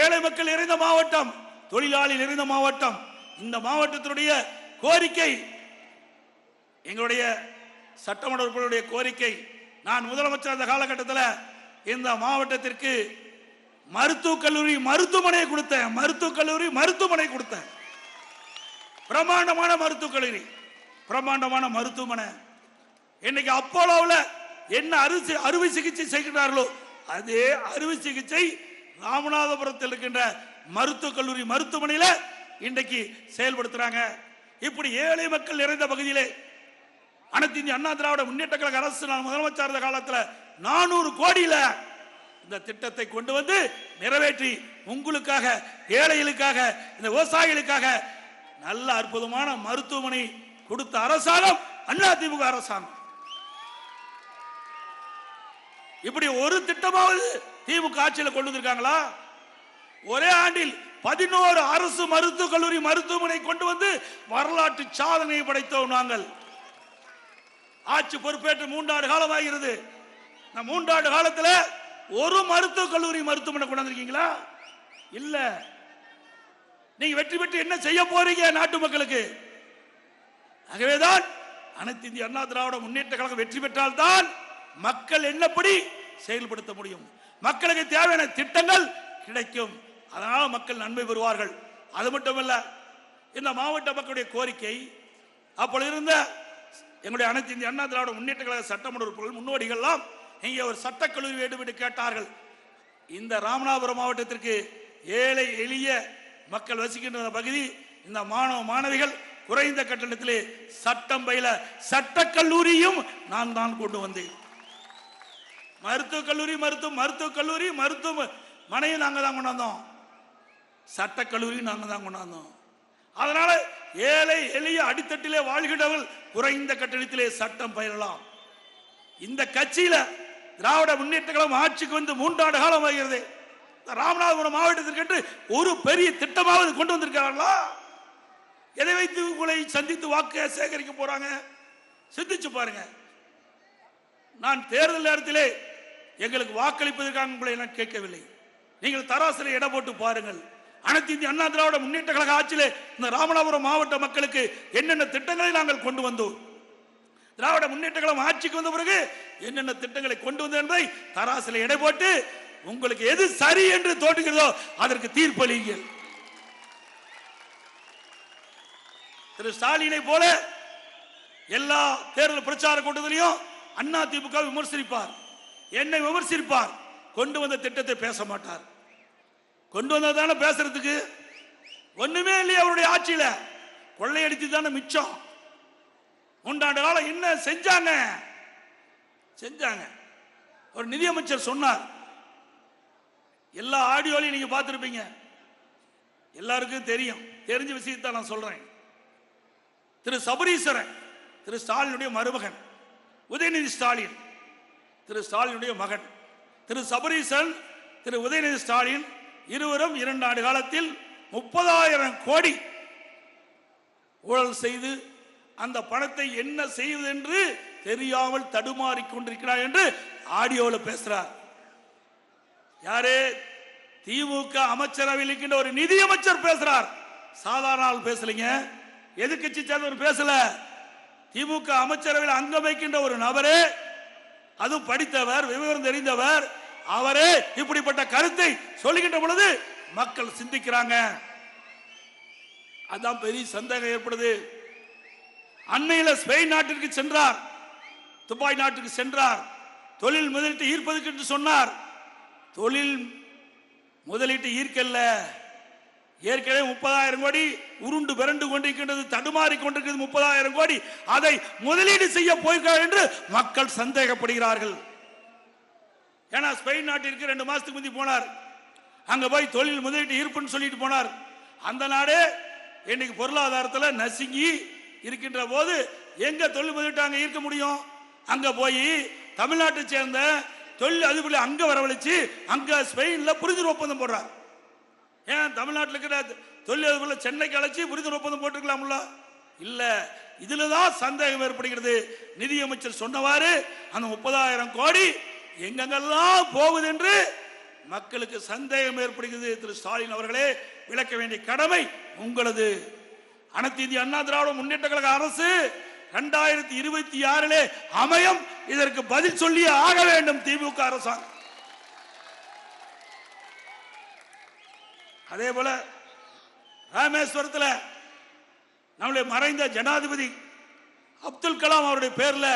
ஏழை மக்கள் நிறைந்த மாவட்டம், தொழிலாளி நிறைந்த மாவட்டம். இந்த மாவட்டத்தினுடைய கோரிக்கை, எங்களுடைய சட்டமன்ற உறுப்பினருடைய கோரிக்கை, நான் முதலமைச்சர் இருந்த காலகட்டத்தில் இந்த மாவட்டத்திற்கு மருத்துவக் கல்லூரி மருத்துவமனையை கொடுத்தேன். பிரம்மாண்டமான மருத்துவக் கல்லூரி, பிரம்மாண்டமான மருத்துவமனை. இன்னைக்கு அப்போலோவில் என்ன அறுவை சிகிச்சை செய்கிறார்களோ அதே அறுவை சிகிச்சை ராமநாதபுரத்தில் இருக்கின்ற மருத்துவக் கல்லூரி மருத்துவமனையில் இன்றைக்கு செயல்படுத்துறாங்க. இப்படி ஏழை மக்கள் நிறைந்த பகுதியிலே அனைத்து இந்திய அண்ணா திராவிட முன்னேற்ற கழக அரசு நான் முதலமைச்சர் இருந்த காலத்தில் 400 கோடியில இந்த திட்டத்தை கொண்டு வந்து நிறைவேற்றி உங்களுக்காக, ஏழைகளுக்காக, இந்த விவசாயிகளுக்காக நல்ல அற்புதமான மருத்துவமனை கொடுத்த அரசாங்கம் அண்ணா திமுக அரசாங்கம். இப்படி ஒரு திட்டமாவது திமுக ஆட்சியில் கொண்டு வந்திருக்காங்களா? ஒரே ஆண்டில் 11 அரசு மருத்துவக் கல்லூரி மருத்துவமனை கொண்டு வந்து வரலாற்று சாதனையை படைத்தோம் நாங்கள். ஆட்சி பொறுப்பேற்று 3 ஆண்டு காலம் ஆகிறது. இந்த 3 ஆண்டு காலத்தில் ஒரு மருத்துவக் கல்லூரி மருத்துவமனை கொண்டாந்துருக்கீங்களா? இல்ல. நீங்க வெற்றி பெற்று என்ன செய்ய போறீங்க நாட்டு மக்களுக்கு? ஆகவேதான் அனைத்து இந்திய அண்ணா திராவிட முன்னேற்ற கழகம் வெற்றி பெற்றால் தான் மக்கள் என்னப்படி செயல்படுத்த முடியும், மக்களுக்கு தேவையான திட்டங்கள் கிடைக்கும். அதனால மக்கள் நன்மை பெறுவார்கள். அது மட்டுமல்ல, இந்த மாவட்ட மக்களுடைய கோரிக்கை, அப்பொழுது இருந்த எங்களுடைய அனைத்து இந்திய அண்ணா திராவிட முன்னேற்ற கழக சட்டமன்ற உறுப்பினர்கள் முன்னோடிகள்லாம் இங்கே ஒரு சட்டக்கல்லூரி வேண்டும் என்று கேட்டார்கள். இந்த ராமநாதபுரம் மாவட்டத்திற்கு ஏழை எளிய மக்கள் வசிக்கின்ற பகுதி, இந்த மாணவ மாணவிகள் குறைந்த கட்டணத்திலே சட்டம் பயில சட்டக்கல்லூரியும் நான் தான் கொண்டு வந்தேன். மருத்துவக் கல்லூரி மருத்துவமனையும் நாங்க தான் கொண்டாந்தோம், சட்டக்கல்லூரி நாங்க தான் கொண்டாந்தோம். அதனால ஏழை எளிய அடித்தட்டிலே வாழ்கின்றவர்கள் குறைந்த கட்டணத்திலே சட்டம் பயிலலாம். இந்த கட்சியில திராவிட முன்னேற்ற கழகம் ஆட்சிக்கு வந்து 3 ஆண்டு காலம் ஆகிறது. ராமநாதபுரம் மாவட்டத்திற்கு ஒரு பெரிய திட்டமாவது கொண்டு வந்திருக்காங்களா? எதை வைத்து உங்களை சந்தித்து வாக்கு சேகரிக்க போறாங்க? சிந்திச்சு பாருங்க. நான் தேர்தல் நேரத்திலே எங்களுக்கு வாக்களிப்பதற்காக உங்களை நான் கேட்கவில்லை. நீங்கள் தராசில எடை போட்டு பாருங்கள். அனைத்து இந்திய அண்ணா திராவிட முன்னேற்ற கழக ஆட்சியிலே இந்த ராமநாதபுரம் மாவட்ட மக்களுக்கு என்னென்ன திட்டங்களை நாங்கள் கொண்டு வந்தோம், திராவிட முன்னேற்ற கழகம் ஆட்சிக்கு வந்த பிறகு என்னென்ன திட்டங்களை கொண்டு வந்தோம் என்பதை தராசில எடை போட்டு உங்களுக்கு எது சரி என்று தோன்றுகிறதோ அதற்கு தீர்ப்பளியுங்கள். திரு ஸ்டாலினை போல எல்லா தேர்தல் பிரச்சார கூட்டத்திலையும் அண்ணா திமுக விமர்சிப்பார், என்னை விமர்சிப்பார், கொண்டு வந்த திட்டத்தை பேச மாட்டார். கொண்டு வந்ததான பேசுறதுக்கு ஒண்ணுமே இல்லையா? அவருடைய ஆட்சியில கொள்ளையடித்து தானே மிச்சம். 3 ஆண்டு காலம் என்ன செஞ்சாங்க? ஒரு நிதியமைச்சர் சொன்னார், எல்லா ஆடியோலையும் நீங்க பார்த்திருப்பீங்க, எல்லாருக்கும் தெரியும், தெரிஞ்ச விஷயத்தை நான் சொல்றேன். திரு சபரீஸ்வரன், திரு ஸ்டாலினுடைய மருமகன், உதயநிதி ஸ்டாலின் திரு ஸ்டாலினுடைய மகன், திரு சபரீசன் திரு உதயநிதி ஸ்டாலின் இருவரும் 2 ஆண்டு காலத்தில் 30,000 கோடி ஊழல் செய்து அந்த பணத்தை என்ன செய்வது என்று தெரியாமல் தடுமாறிக் கொண்டிருக்கிறார் என்று ஆடியோவில் பேசுறார். யாரே? திமுக அமைச்சரவையில் இருக்கின்ற ஒரு நிதி அமைச்சர் பேசுறார். சாதாரண ஆள் பேசலைங்க, எதிர்க்கட்சி சேர்ந்தவர் பேசல. திமுக அமைச்சரவையில் அங்கம் வைக்கின்ற ஒரு நபரே, அது படித்தவர், விவரம் தெரிந்தவர், அவரே இப்படிப்பட்ட கருத்தை சொல்லுகின்ற பொழுது மக்கள் சிந்திக்கிறாங்க. அதான் பெரிய சந்தேகம் ஏற்படுது. அண்மையில் ஸ்பெயின் நாட்டிற்கு சென்றார், துபாய் நாட்டுக்கு சென்றார், தொழில் முதலீட்டு ஈர்ப்பதற்கு என்று சொன்னார். தொழில் முதலீட்டு ஈர்க்கல்ல, ஏற்கனவே 30,000 கோடி உருண்டு பிறண்டு கொண்டிருக்கின்றது, தடுமாறி கொண்டிருக்கிறது 30,000 கோடி, அதை முதலீடு செய்ய போயிருக்கிறார் என்று மக்கள் சந்தேகப்படுகிறார்கள். ஏன்னா ஸ்பெயின் நாட்டிற்கு 2 மாசத்துக்கு முந்தி போனார், அங்க போய் தொழில் முதலீட்டு ஈர்ப்புன்னு சொல்லிட்டு போனார். அந்த நாடே இன்னைக்கு பொருளாதாரத்தில் நசுங்கி இருக்கின்ற போது எங்க தொழில் முதலீட்டு அங்க ஈர்க்க முடியும்? அங்க போய் தமிழ்நாட்டை சேர்ந்த தொழில் அதிபர்களை அங்க வரவழைச்சு அங்க ஸ்பெயின்ல புரிந்துணர்வு ஒப்பந்தம் போடுறார். ஏன் தமிழ்நாட்டில் இருக்கிற தொழில் அதிபர்களை சென்னைக்கு அழைச்சி புரிந்துணர்வு ஒப்பந்தம் போட்டுக்கலாம்ல? இல்ல. இதுலதான் சந்தேகம் ஏற்படுகிறது. நிதியமைச்சர் சொன்னவாறு அந்த 30,000 கோடி எங்கெங்கெல்லாம் போகுது என்று மக்களுக்கு சந்தேகம் ஏற்படுகிறது. திரு ஸ்டாலின் அவர்களே, விளக்க வேண்டிய கடமை உங்களது. அனைத்து இந்திய அண்ணா திராவிட முன்னேற்ற கழக அரசு 2026 அமையும். இதற்கு பதில் சொல்லி ஆக வேண்டும் திமுக அரசாங்கம். அதே போல ராமேஸ்வரத்தில் நம்முடைய மறைந்த ஜனாதிபதி அப்துல் கலாம் அவருடைய பேர்ல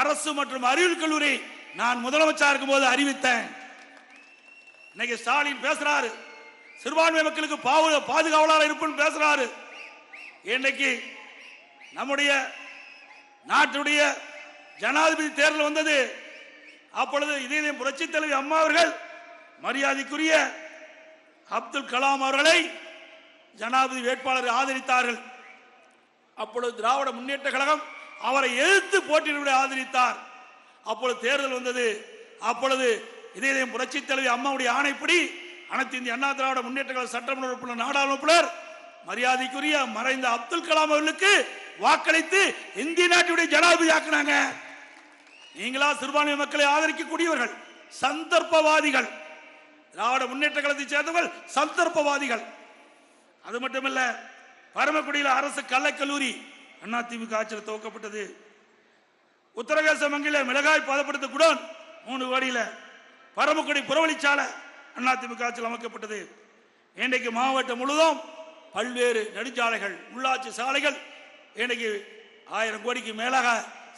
அரசு மற்றும் அறிவியல் கல்லூரி நான் முதலமைச்சர் இருக்கும் போது அறிவித்தேன். இன்னைக்கு ஸ்டாலின் பேசுறாரு, சிறுபான்மை மக்களுக்கு பாதுகாவலர் இருப்புன்னு பேசுறாரு. இன்னைக்கு நம்முடைய நாட்டுடைய ஜனாதிபதி தேர்தல் வந்தது. அப்பொழுது இதே புரட்சி தலைவி அம்மா அவர்கள் மரியாதைக்குரிய அப்துல் கலாம் அவர்களை ஜனாதிபதி வேட்பாளர் ஆதரித்தார்கள். அப்பொழுது திராவிட முன்னேற்ற கழகம் அவரை எதிர்த்து போட்டியிட ஆதரித்தார். அப்பொழுது தேர்தல் வந்தது. அப்பொழுது இதே புரட்சி தலைவி அம்மாவுடைய ஆணைப்படி அனைத்து இந்திய அண்ணா திராவிட முன்னேற்ற கழக சட்டமன்ற உறுப்பினர், நாடாளுமன்ற உறுப்பினர் மரியாதைக்குரிய மறைந்த அப்துல் கலாம் அவர்களுக்கு வாக்களித்து இந்திய நாட்டுடைய ஜனாதிபதி ஆக்குனாங்க. நீங்களா சிறுபான்மை மக்களை ஆதரிக்கக்கூடியவர்கள் சந்தர்ப்பவாதிகள். திராவிட முன்னேற்ற கழகத்தை சேர்ந்தவர்கள் சந்தர்ப்பவாதிகள். அது மட்டுமல்ல, பரமக்குடியில் அரசு கலைக்கல்லூரி அதிமுக ஆட்சியில் துவக்கப்பட்டது. உத்தரகாச மங்கில மிளகாய் பதப்படுத்த குடோன் 3 கோடியில பரமக்குடி புறவழிச்சாலை அதிமுக ஆட்சியில் அமைக்கப்பட்டது. இன்றைக்கு மாவட்டம் முழுவதும் பல்வேறு நெடுஞ்சாலைகள், உள்ளாட்சி சாலைகள் இன்றைக்கு 1000 கோடிக்கு மேலாக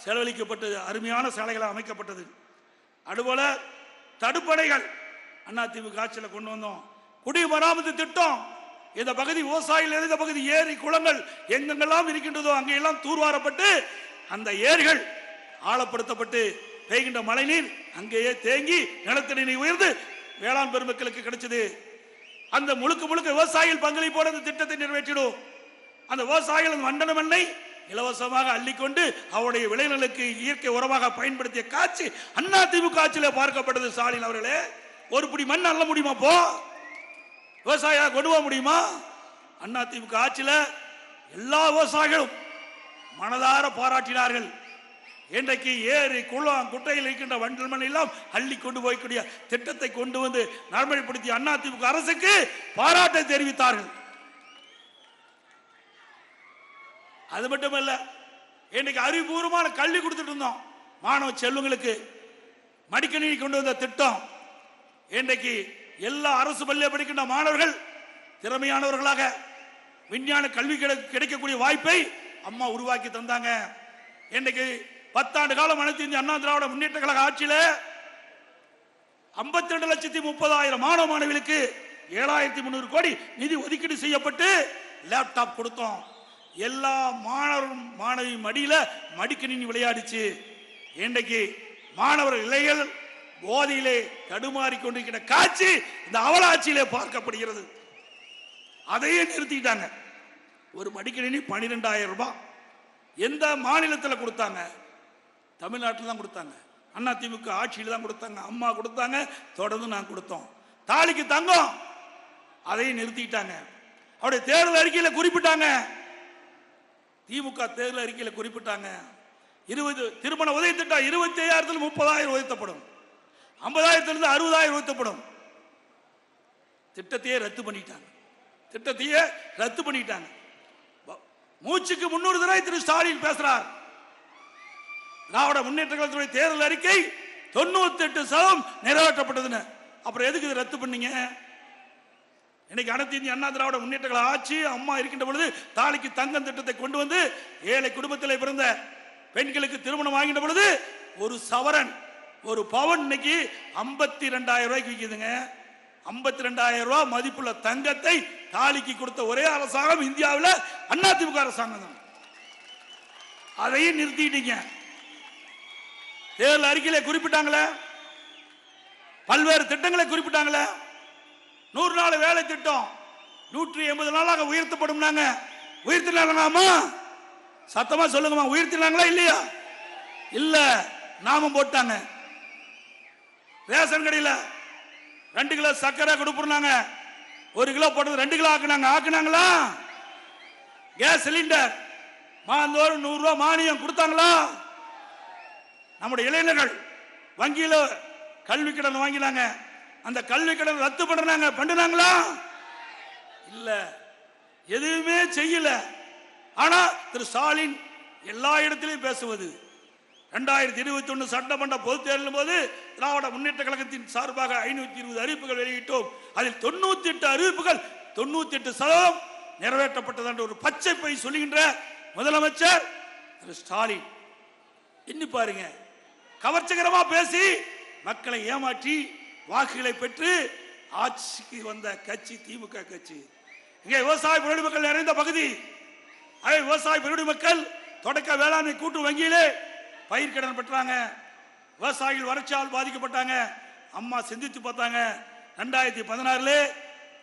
செலவழிக்கப்பட்டு அருமையான சாலைகள் அமைக்கப்பட்டது. அதுபோல தடுப்பணைகள் அதிமுக ஆட்சியில் கொண்டு வந்தோம். குடிமராமத்து திட்டம், இந்த பகுதி விவசாயிகள் இருந்த பகுதி ஏரி குளங்கள் எங்கெங்கெல்லாம் இருக்கின்றதோ அங்கெல்லாம் தூர்வாரப்பட்டு அந்த ஏரிகள் ஆழப்படுத்தப்பட்டு பெய்கின்ற மழை நீர் அங்கேயே தேங்கி நிலத்தடி நீர் உயர்ந்து வேளாண் பெருமக்களுக்கு கிடைச்சது. அந்த முழுக்க முழுக்க விவசாயிகள் பங்களிப்போடு அந்த திட்டத்தை நிறைவேற்றிடும். அந்த விவசாயிகள் மண்டல மண்ணை இலவசமாக அள்ளிக்கொண்டு அவருடைய விளைநிலங்களுக்கு இயற்கை உரமாக பயன்படுத்திய காட்சி அதிமுக ஆட்சியில் பார்க்கப்பட்டது. ஸ்டாலின் அவர்களே, ஒரு பிடி மண் அள்ள முடியுமா? போ விவசாயியா கொண்டு போக முடியுமா? அதிமுக ஆட்சியில் எல்லா விவசாயிகளும் மனதார பாராட்டினார்கள். இன்றைக்கு ஏரி குளம் குட்டையில் இருக்கின்ற வண்டல் மண் எல்லாம் அள்ளி கொண்டு போய்க்கூடிய திட்டத்தை கொண்டு வந்து நடைமுறைப்படுத்திய அதிமுக அரசுக்கு பாராட்டை தெரிவித்தார்கள். அது மட்டுமல்ல, இன்னைக்கு அறிவுபூர்வமான கல்வி கொடுத்துட்டு இருந்தோம். மாணவ செல்வங்களுக்கு மடிக்கணினி கொண்டு வந்த திட்டம் இன்றைக்கு எல்லா அரசு பள்ளியில் படிக்கின்ற மாணவர்கள் திறமையானவர்களாக விஞ்ஞான கல்வி கிடைக்கக்கூடிய வாய்ப்பை அம்மா உருவாக்கி தந்தாங்க. இன்றைக்கு 10 ஆண்டு காலம் அனைத்து இந்திய அண்ணா திராவிட முன்னேற்ற கழக ஆட்சியில் 52,30,000 மாணவ மாணவிகளுக்கு 7,300 கோடி நிதி ஒதுக்கீடு செய்யப்பட்டு லேப்டாப் கொடுத்தோம். எல்லா மாணவரும் மாணவி மடியில மடிக்கணினி விளையாடிச்சு. இன்றைக்கு மாணவர் இளைஞர்கள் போதையிலே தடுமாறி கொண்டிருக்கிற காட்சி இந்த அவலாட்சியிலே பார்க்கப்படுகிறது. அதையே நிறுத்திட்டாங்க. ஒரு மடிக்கணினி 12,000 ரூபாய். எந்த மாநிலத்தில் கொடுத்தாங்க? தமிழ்நாட்டில் தான் கொடுத்தாங்க. அதிமுக ஆட்சியில் தான் கொடுத்தாங்க. அம்மா கொடுத்தாங்க, தொடர்ந்து நான் கொடுத்தோம். தாலிக்கு தங்கம், அதையும் நிறுத்திட்டாங்க. அவருடைய தேர்தல் அறிக்கையில் குறிப்பிட்டாங்க. திமுக தேர்தல் அறிக்கையில் குறிப்பிட்டாங்க 20 திருமண உதவி திட்டம் 25,000 30,000 உயர்த்தப்படும், 50,000 60,000 உயர்த்தப்படும். திட்டத்தையே ரத்து பண்ணிட்டாங்க. மூச்சுக்கு 300 தடவை திரு ஸ்டாலின் பேசுறார். திராவிட முன்னேற்ற கழகத்துடைய தேர்தல் அறிக்கை 98% நிறைவேற்றப்பட்டதுன்னு. அப்புறம் எதுக்கு இதை ரத்து பண்ணீங்க? இன்னைக்கு அனைத்து இந்திய அண்ணா திராவிட முன்னேற்ற கழக ஆட்சி அம்மா இருக்கின்ற பொழுது தாலிக்கு தங்கம் திட்டத்தை கொண்டு வந்து ஏழை குடும்பத்தில் பிறந்த பெண்களுக்கு திருமணம் ஆகின்ற பொழுது ஒரு சவரன் ஒரு பவன் இன்னைக்கு 52,000 ரூபாய்க்கு விற்குதுங்க. 52,000 ரூபாய் மதிப்புள்ள தங்கத்தை தாலிக்கு கொடுத்த ஒரே அரசாங்கம் இந்தியாவில் அதிமுக அரசாங்கம் தான். அதையும் நிறுத்திட்டீங்க. தேர்தல் அறிக்கையில குறிப்பிட்டாங்களே, பல்வேறு திட்டங்களை குறிப்பிட்டாங்களே. 100 நாள் வேலை திட்டம் 180 நாளாக உயர்த்தப்படும். உயர்த்தினாங்களாமா? சத்தமா சொல்லுங்கம்மா, உயர்த்தினாங்களா இல்லையா? இல்ல, நாமம் போட்டாங்க. ரேஷன் கடையில் 2 கிலோ சர்க்கரை கொடுப்புறாங்க, 1 கிலோ போட்டது 2 கிலோ ஆக்குனாங்களா? கேஸ் சிலிண்டர் மாதந்தோறும் 100 ரூபாய் மானியம் கொடுத்தாங்களா? நம்முடைய இளைஞர்கள் வங்கியில கல்வி கடன் வாங்கினாங்க, அந்த கல்வி கடன் ரத்து பண்ணுனாங்களா? இல்ல, எதுவுமே செய்யல. ஆனா திரு ஸ்டாலின் எல்லா இடத்திலையும் பேசுவது 2021 சட்டமன்ற பொதுத் தேர்தலின் போது திராவிட முன்னேற்ற கழகத்தின் சார்பாக 520 அறிவிப்புகள் வெளியிட்டோம். அதில் 98 அறிவிப்புகள் 98% நிறைவேற்றப்பட்டது என்ற ஒரு பச்சை பை சொல்லுகின்ற முதலமைச்சர் திரு ஸ்டாலின். எண்ணி பாருங்க, கவர்ச்சிகரமா பேசி மக்களை ஏமாற்றி வாக்குகளை பெற்று ஆட்சிக்கு வந்த கட்சி திமுக கட்சி. இங்கே விவசாய பெருடி மக்கள் நிறைந்த பகுதி. விவசாய பெருடி மக்கள் தொடக்க வேளாண்மை கூட்டு வங்கியிலே பயிர்க்கடன் பெற்றாங்க. விவசாயிகள் வறட்சியால் பாதிக்கப்பட்டாங்க. அம்மா சிந்தித்து பார்த்தாங்க. 2016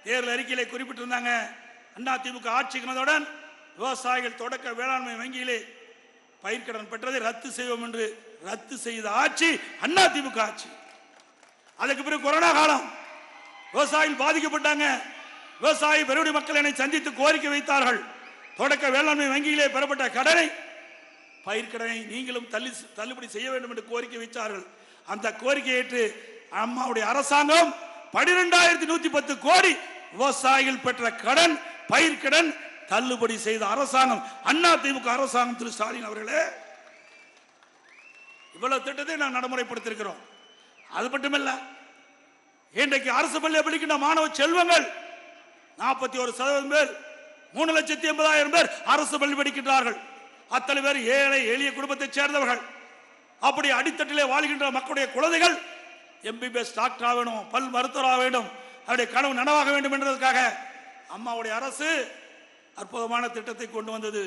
தேர்தல் அறிக்கையிலே குறிப்பிட்டிருந்தாங்க, அதிமுக ஆட்சிக்கு வந்தவுடன் விவசாயிகள் தொடக்க வேளாண்மை வங்கியிலே பயிர்க்கடன் பெற்றதை ரத்து செய்வோம் என்று ரத்து செய்த ஆட்சி அதிமுக ஆட்சி. அதுக்கு பிறகு கொரோனா காலம், விவசாயிகள் பாதிக்கப்பட்டாங்க. விவசாய பெருடி மக்கள் என்னை சந்தித்து கோரிக்கை வைத்தார்கள். தொடக்க வேளாண்மை வங்கியிலே பெறப்பட்ட கடனை, பயிர்க்கடனை நீங்களும் தள்ளுபடி செய்ய வேண்டும் என்று கோரிக்கை வைத்தார்கள். அந்த கோரிக்கை ஏற்று அம்மாவுடைய அரசாங்கம் 12,110 கோடி விவசாயிகள் பெற்ற கடன், பயிர்க்கடன் தள்ளுபடி செய்த அரசாங்கம் அதிமுக அரசாங்கம். திரு ஸ்டாலின் அவர்களே, இவ்வளவு திட்டத்தை நாம் நடைமுறைப்படுத்தியிருக்கிறோம். அது மட்டுமல்ல, இன்றைக்கு அரசு பள்ளி படிக்கின்ற மாணவ செல்வங்கள் 41% பேர், 3,80,000 பேர் அரசு பள்ளி படிக்கின்றார்கள். அத்தனை பேர் ஏழை எளிய குடும்பத்தைச் சேர்ந்தவர்கள். அப்படி அடித்தட்டிலே வாழ்கின்ற மக்களுடைய குழந்தைகள் MBBS டாக்டர் வேணும், பல் மருத்துவராக வேண்டும், அவருடைய கனவு நனவாக வேண்டும் என்பதற்காக அம்மாவுடைய அரசு அற்புதமான திட்டத்தை கொண்டு வந்தது.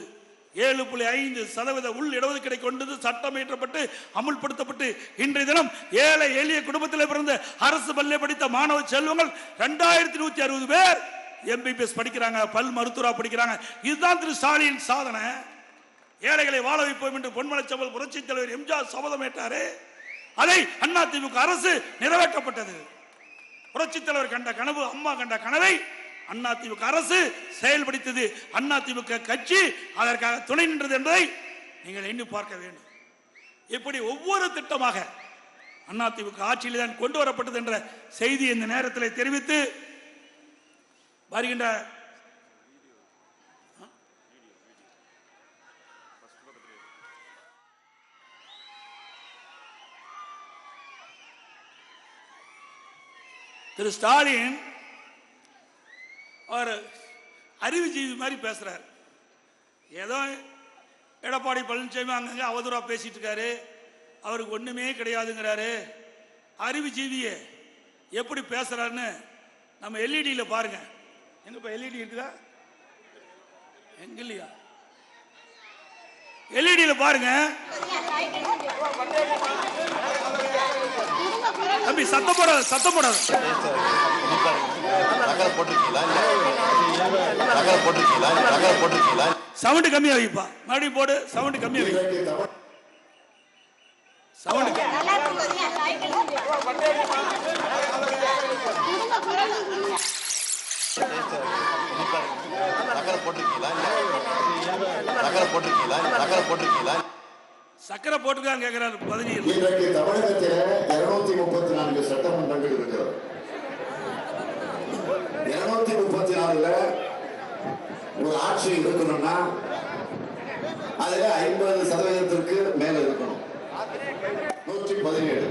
7.5% உள் இடஒதுக்கீடை கொண்டது சட்டம் இயற்றப்பட்டு அமுல்படுத்தப்பட்டு இன்றைய தினம் ஏழை எளிய குடும்பத்தில் பிறந்த அரசு பள்ளி படித்த மாணவ செல்வங்கள் 2,160 பேர் MBBS படிக்கிறாங்க, பல் மருத்துவரா படிக்கிறாங்க. இதுதான் திரு ஸ்டாலின் சாதனை. ஏழைகளை வாழ வைப்போம் என்று பொன்மனச்செம்மல் புரட்சி தலைவர் எம்ஜிஆர் சபதம் ஏற்றாரே, அதை அதிமுக அரசு நிறைவேற்றப்பட்டது. புரட்சி தலைவர் கண்ட கனவு, அம்மா கண்ட கனவை அதிமுக அரசு செயல்படுத்தது. அதிமுக கட்சி அதற்காக துணை நின்றது என்பதை நீங்கள் எண்ணி பார்க்க வேண்டும். இப்படி ஒவ்வொரு திட்டமாக அதிமுக ஆட்சியில் தான் கொண்டு வரப்பட்டது என்ற செய்தி இந்த நேரத்தில் தெரிவித்து வருகின்ற திரு ஸ்டாலின் ஒரு அறிவுஜீவி மாதிரி பேசுறார். ஏதோ எடப்பாடி பழனிசாமி அங்கங்க அவதூறா பேசிட்டு இருக்காரு, அவருக்கு ஒண்ணுமே கிடையாதுங்கிறாரு. அறிவுஜீவியே எப்படி பேசுறாருன்னு நம்ம எல்இடியில் பாருங்க. எங்கப்பா எல்இடி இருக்குதா? எங்க இல்லையா? எல்இடியில் பாருங்க. தம்பி சத்தம் போடாது, சத்தம் போடாது. சவுண்ட் கம்மியா வைப்பா, மறுபடியும் போடு. சவுண்ட் கம்மியா வை. சவுண்ட் சக்கரை போட்டுக்கான்னு கேட்கிறாரு. 17 இன்றைக்கு தமிழகத்தில் 234 சட்டமன்றங்கள் இருக்கிறது. 234ல ஒரு ஆட்சி இருக்கணும்னா அதுல 50% மேல இருக்கணும். 117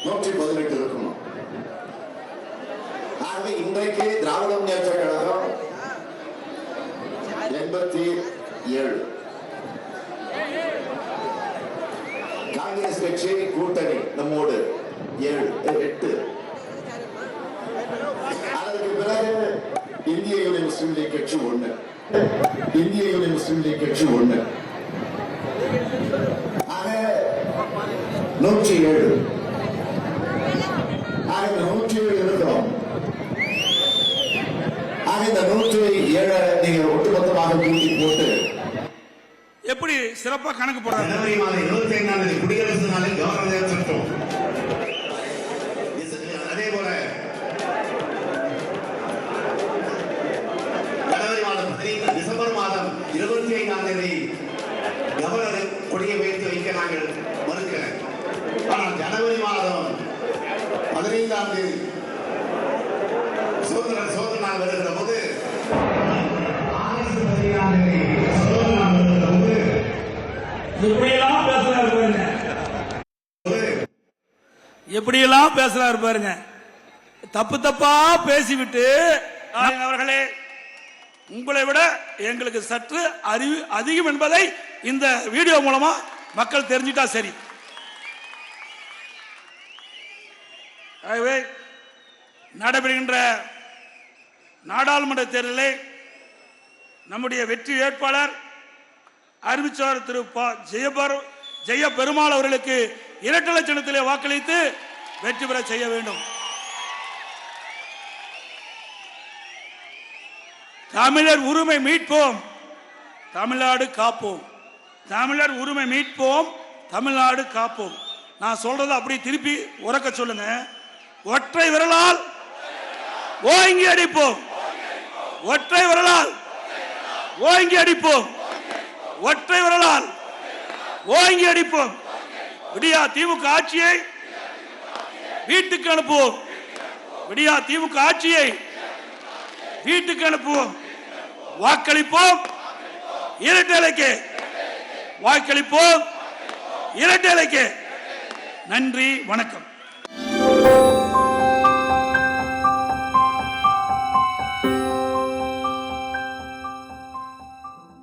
118 இருக்கணும். ஆகவே இன்றைக்கு திராவிட முன்னேற்ற கழகம் 87, காங்கிரஸ் கட்சி கூட்டணி நம்மோடு 7, 8. அதற்கு பிறகு இந்திய யூனியன் முஸ்லீம் லீக் கட்சி 1, இந்திய யூனியன் முஸ்லீம் லீக் கட்சி 1. ஆக 107. ஆக இந்த 107 இருக்கிறோம். ஆக இந்த 107 நீங்க ஒட்டுமொத்தமாக கூட்டி போட்டு எப்படி சிறப்பா கணக்கு போடுறாங்க. ஜனவரி மாதம் 25ஆம் தேதி குடியரசு நாளில் கவர்னர் சட்டம். அதே போல ஜனவரி மாதம் டிசம்பர் மாதம் 25ஆம் தேதி கவர்னர் கொடியை வைத்து வைக்க நாங்கள் மறுக்கிறேன். ஆனால் ஜனவரி மாதம் 15ஆம் தேதி சோதனை நாள் வருகிற போது ஆகஸ்ட் 15ஆம் தேதி சோதனை நாள் வருகிற போது எப்படியெல்லாம் பேசுறாரு பாருங்க, எப்படியெல்லாம் பேசுறாரு பாருங்க. தப்பு தப்பா பேசிவிட்டு அவர்களே, உங்களை விட எங்களுக்கு சற்று அறிவு அதிகம் என்பதை இந்த வீடியோ மூலமா மக்கள் தெரிஞ்சிட்டா சரி. ஆகவே நடைபெறுகின்ற நாடாளுமன்ற தேர்தலில் நம்முடைய வெற்றி வேட்பாளர் அறிவிச்சார் திரு ஜெய பெருமாள் அவர்களுக்கு இரட்டை சின்னத்திலே வாக்களித்து வெற்றி பெற செய்ய வேண்டும். தமிழர் உரிமை மீட்போம், தமிழ்நாடு காப்போம். தமிழர் உரிமை மீட்போம், தமிழ்நாடு காப்போம். நான் சொல்றது அப்படி திருப்பி உறக்க சொல்லுங்க. ஒற்றை விரலால் ஓங்கி அடிப்போம், ஒற்றை விரலால் ஓங்கி அடிப்போம். ஒற்றை விரலால் ஓங்கி அடிப்போம். விடியா திமுக ஆட்சியை வீட்டுக்கு அனுப்புவோம். விடியா திமுக ஆட்சியை வீட்டுக்கு அனுப்புவோம். வாக்களிப்போம் இரட்டைலைக்கு. வாக்களிப்போம் இரட்டைலைக்கு. நன்றி, வணக்கம்.